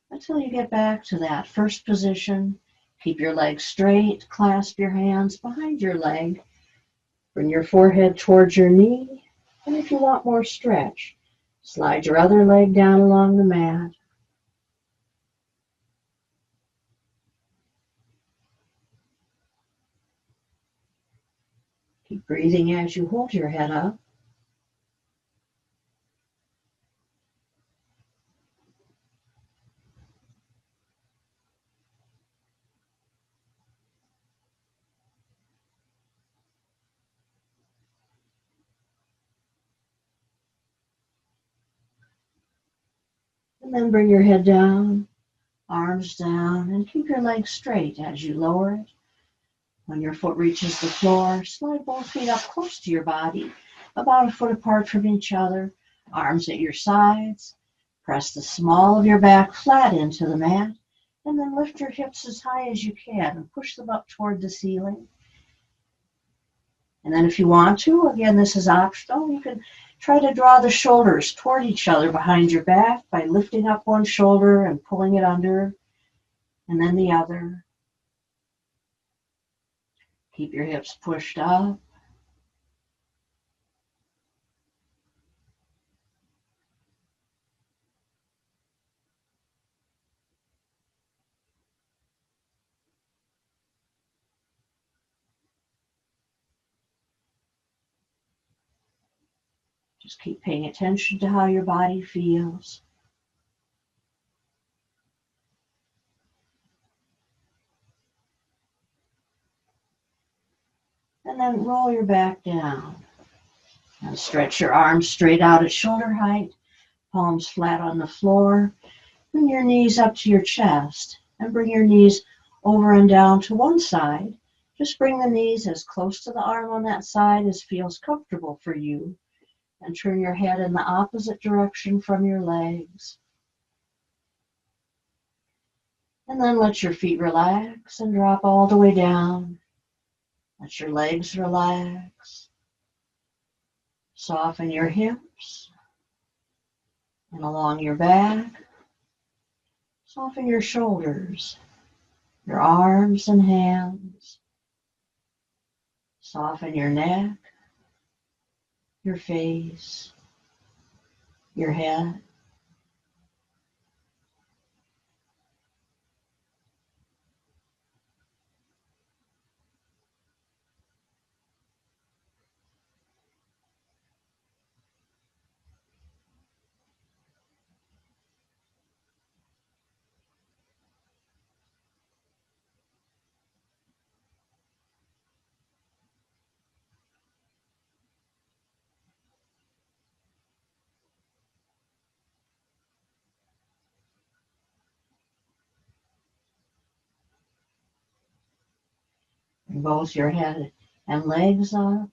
until you get back to that first position. Keep your legs straight, clasp your hands behind your leg, bring your forehead towards your knee, and if you want more stretch, slide your other leg down along the mat. Keep breathing as you hold your head up. And then bring your head down arms down, and keep your legs straight as you lower it. When your foot reaches the floor, slide both feet up close to your body, about a foot apart from each other, arms at your sides. Press the small of your back flat into the mat, and then lift your hips as high as you can and push them up toward the ceiling. And then if you want to, again, this is optional, you can try to draw the shoulders toward each other behind your back by lifting up one shoulder and pulling it under, and then the other. Keep your hips pushed up. Just keep paying attention to how your body feels. And then roll your back down. And stretch your arms straight out at shoulder height, palms flat on the floor. Bring your knees up to your chest and bring your knees over and down to one side. Just bring the knees as close to the arm on that side as feels comfortable for you. And turn your head in the opposite direction from your legs. And then let your feet relax and drop all the way down. Let your legs relax. Soften your hips and along your back. Soften your shoulders, your arms and hands. Soften your neck, your face, your head. Bring both your head and legs up.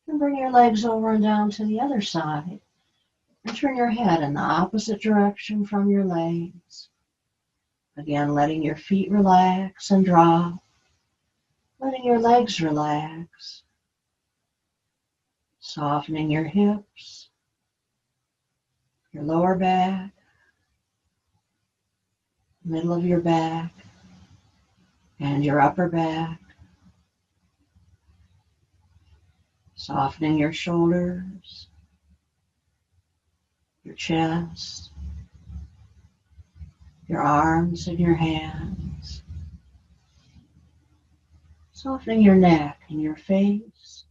And bring your legs over and down to the other side. And turn your head in the opposite direction from your legs. Again, letting your feet relax and drop. Letting your legs relax. Softening your hips, your lower back, middle of your back, and your upper back. Softening your shoulders, your chest, your arms and your hands. Softening your neck and your face.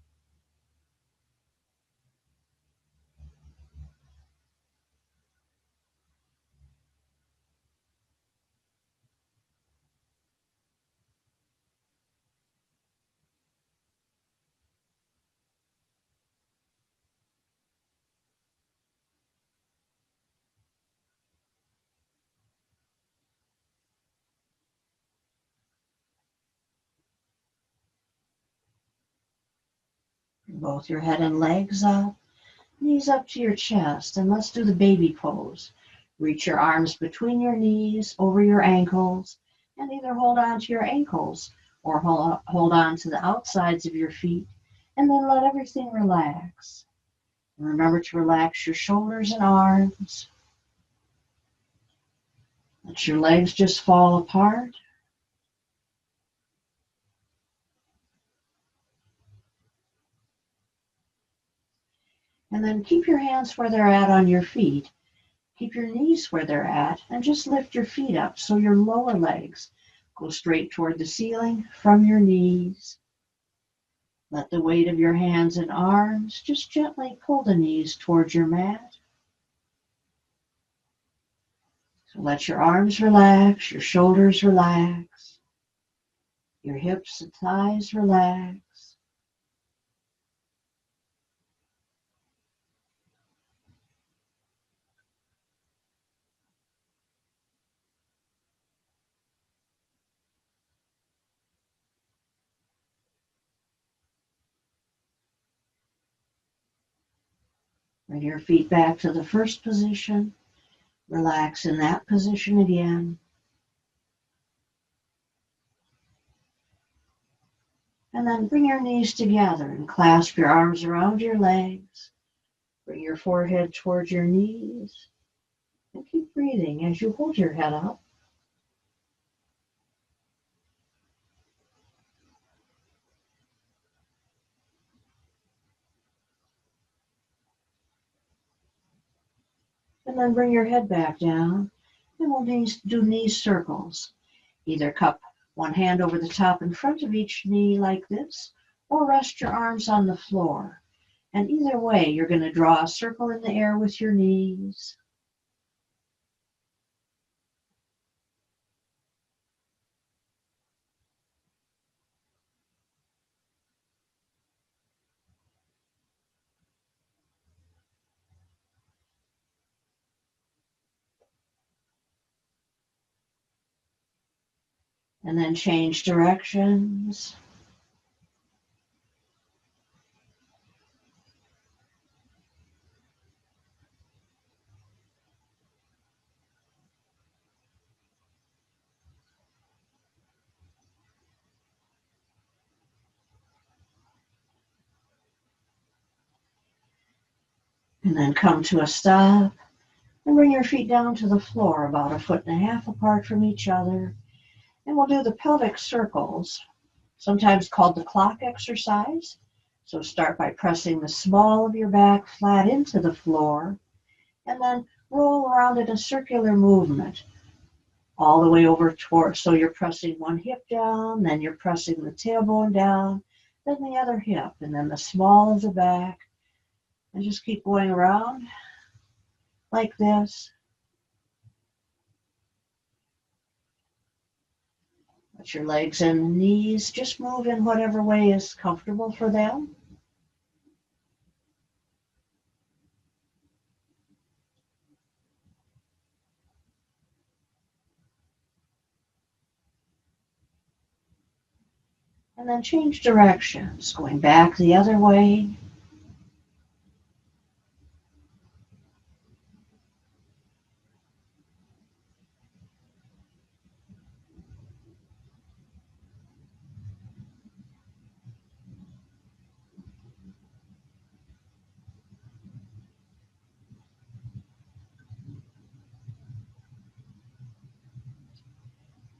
Bring both your head and legs up, knees up to your chest, and let's do the baby pose. Reach your arms between your knees, over your ankles, and either hold on to your ankles or hold on to the outsides of your feet, and then let everything relax. And remember to relax your shoulders and arms. Let your legs just fall apart. And then keep your hands where they're at on your feet. Keep your knees where they're at and just lift your feet up so your lower legs go straight toward the ceiling from your knees. Let the weight of your hands and arms just gently pull the knees towards your mat. So let your arms relax, your shoulders relax, your hips and thighs relax. Bring your feet back to the first position. Relax in that position again. And then bring your knees together and clasp your arms around your legs. Bring your forehead towards your knees. And keep breathing as you hold your head up. And then bring your head back down. And we'll do knee circles. Either cup one hand over the top in front of each knee like this, or rest your arms on the floor. And either way, you're going to draw a circle in the air with your knees. And then change directions. And then come to a stop and bring your feet down to the floor about 1.5 feet apart from each other. And we'll do the pelvic circles, sometimes called the clock exercise. So start by pressing the small of your back flat into the floor and then roll around in a circular movement all the way over towards, so you're pressing one hip down, then you're pressing the tailbone down, then the other hip, and then the small of the back. And just keep going around like this. Let your legs and knees just move in whatever way is comfortable for them. And then change directions, going back the other way.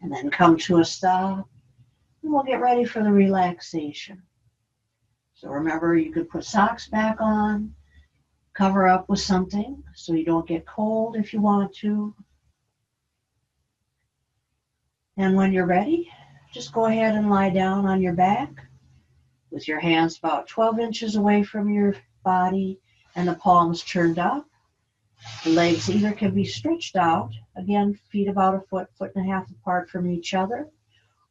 And then come to a stop. And we'll get ready for the relaxation. So remember, you could put socks back on, cover up with something so you don't get cold if you want to. And when you're ready, just go ahead and lie down on your back with your hands about 12 inches away from your body and the palms turned up. The legs either can be stretched out, again, feet about 1.5 feet apart from each other,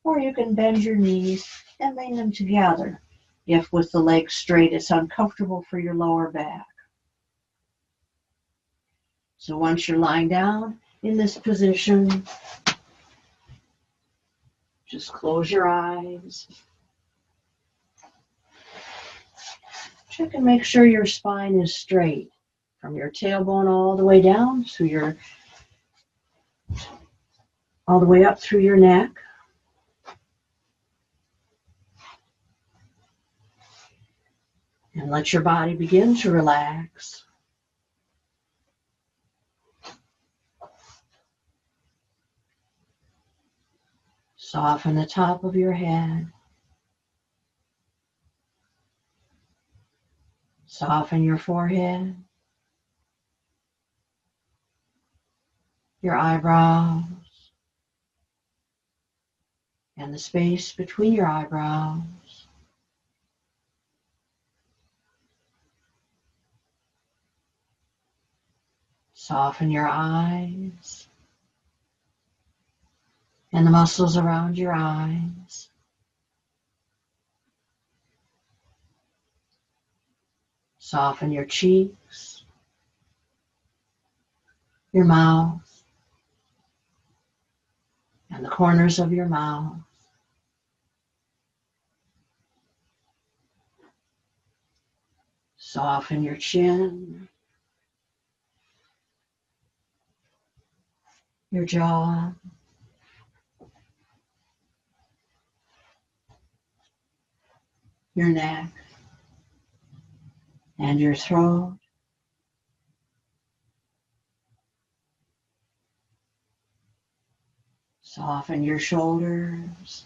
or you can bend your knees and bring them together. If with the legs straight, it's uncomfortable for your lower back. So once you're lying down in this position, just close your eyes. Check and make sure your spine is straight from your tailbone all the way down to all the way up through your neck. And let your body begin to relax. Soften the top of your head. Soften your forehead, your eyebrows, and the space between your eyebrows. Soften your eyes and the muscles around your eyes. Soften your cheeks, your mouth, and the corners of your mouth. Soften your chin your jaw, your neck, and your throat. Soften your shoulders,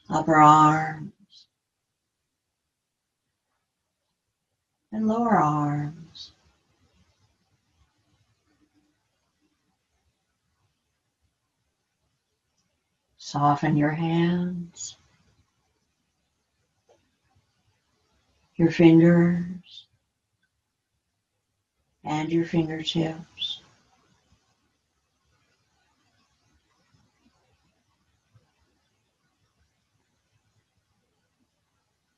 upper arms, and lower arms. Soften your hands, your fingers, and your fingertips.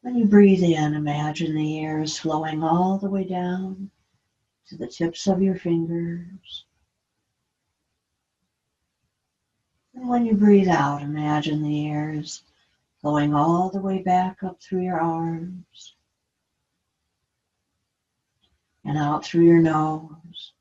When you breathe in, imagine the air is flowing all the way down to the tips of your fingers. And when you breathe out, imagine the air is flowing all the way back up through your arms and out through your nose.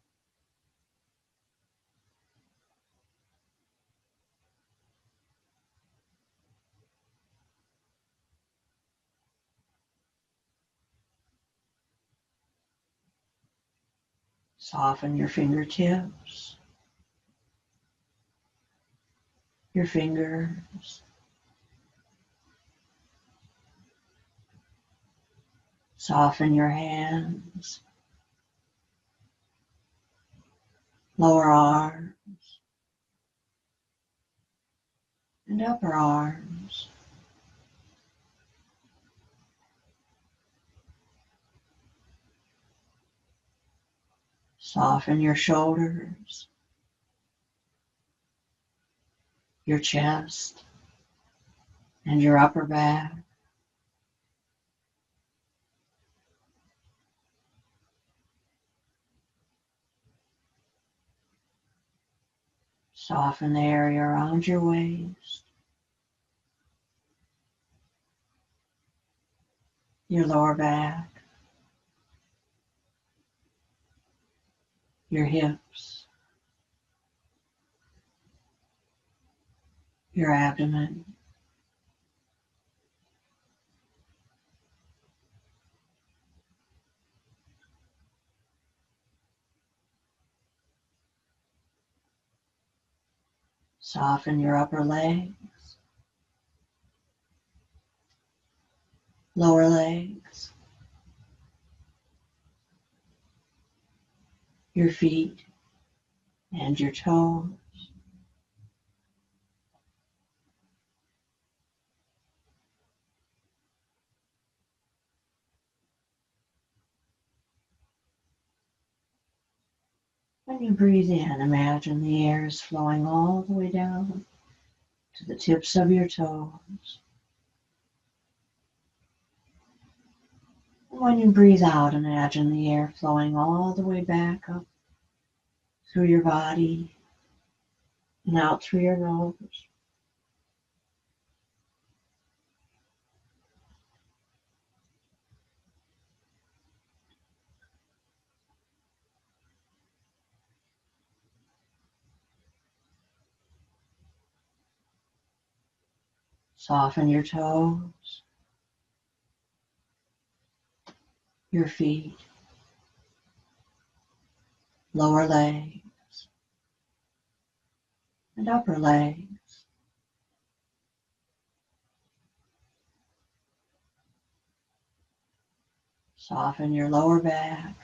Soften your fingertips, your fingers. Soften your hands, lower arms, and upper arms. Soften your shoulders, your chest, and your upper back. Soften the area around your waist, your lower back, your hips, your abdomen. Soften your upper legs, lower legs, your feet, and your toes. When you breathe in, imagine the air is flowing all the way down to the tips of your toes. And when you breathe out, imagine the air flowing all the way back up through your body and out through your nose. Soften your toes, your feet, lower legs, and upper legs. Soften your lower back,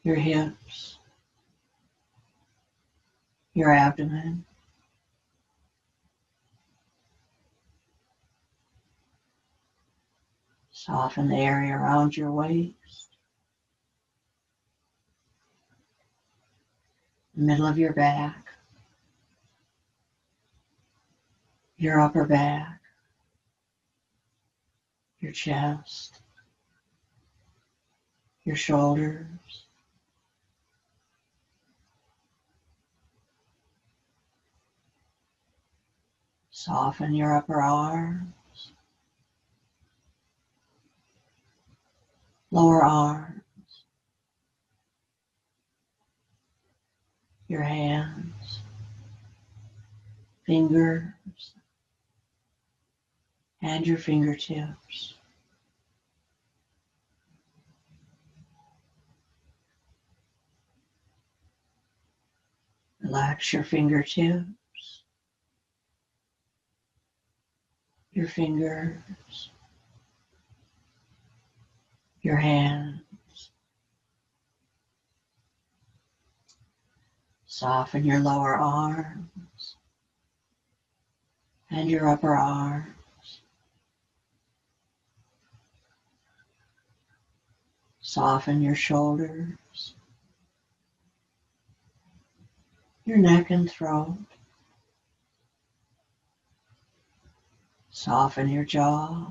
your hips, your abdomen. Soften the area around your waist, the middle of your back, your upper back, your chest, your shoulders. Soften your upper arms, lower arm, your hands, fingers, and your fingertips. Relax your fingertips, your fingers, your hands. Soften your lower arms and your upper arms. Soften your shoulders, your neck and throat. Soften your jaw,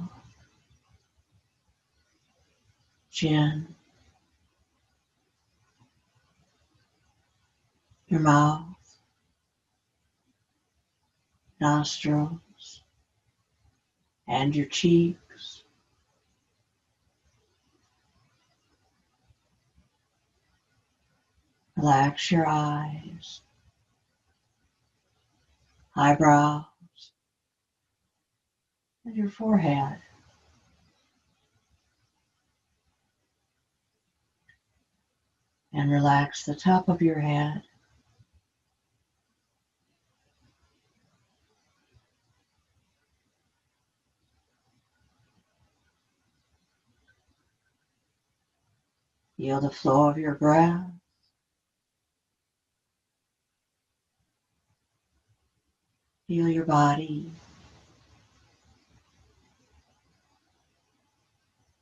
chin, your mouth, nostrils, and your cheeks. Relax your eyes, eyebrows, and your forehead. And relax the top of your head. Feel the flow of your breath. Feel your body.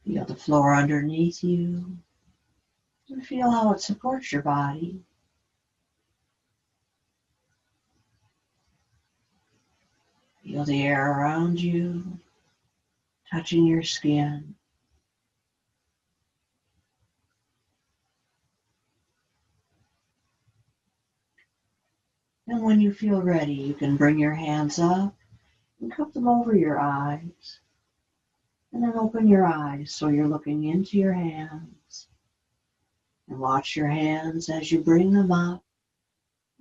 Feel the floor underneath you. And feel how it supports your body. Feel the air around you, touching your skin. And when you feel ready, you can bring your hands up and cup them over your eyes. And then open your eyes so you're looking into your hands. And watch your hands as you bring them up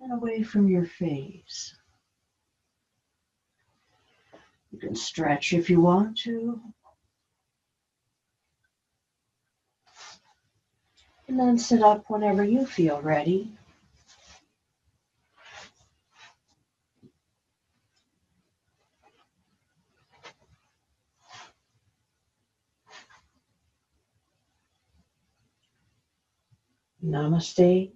and away from your face. You can stretch if you want to. And then sit up whenever you feel ready. Namaste.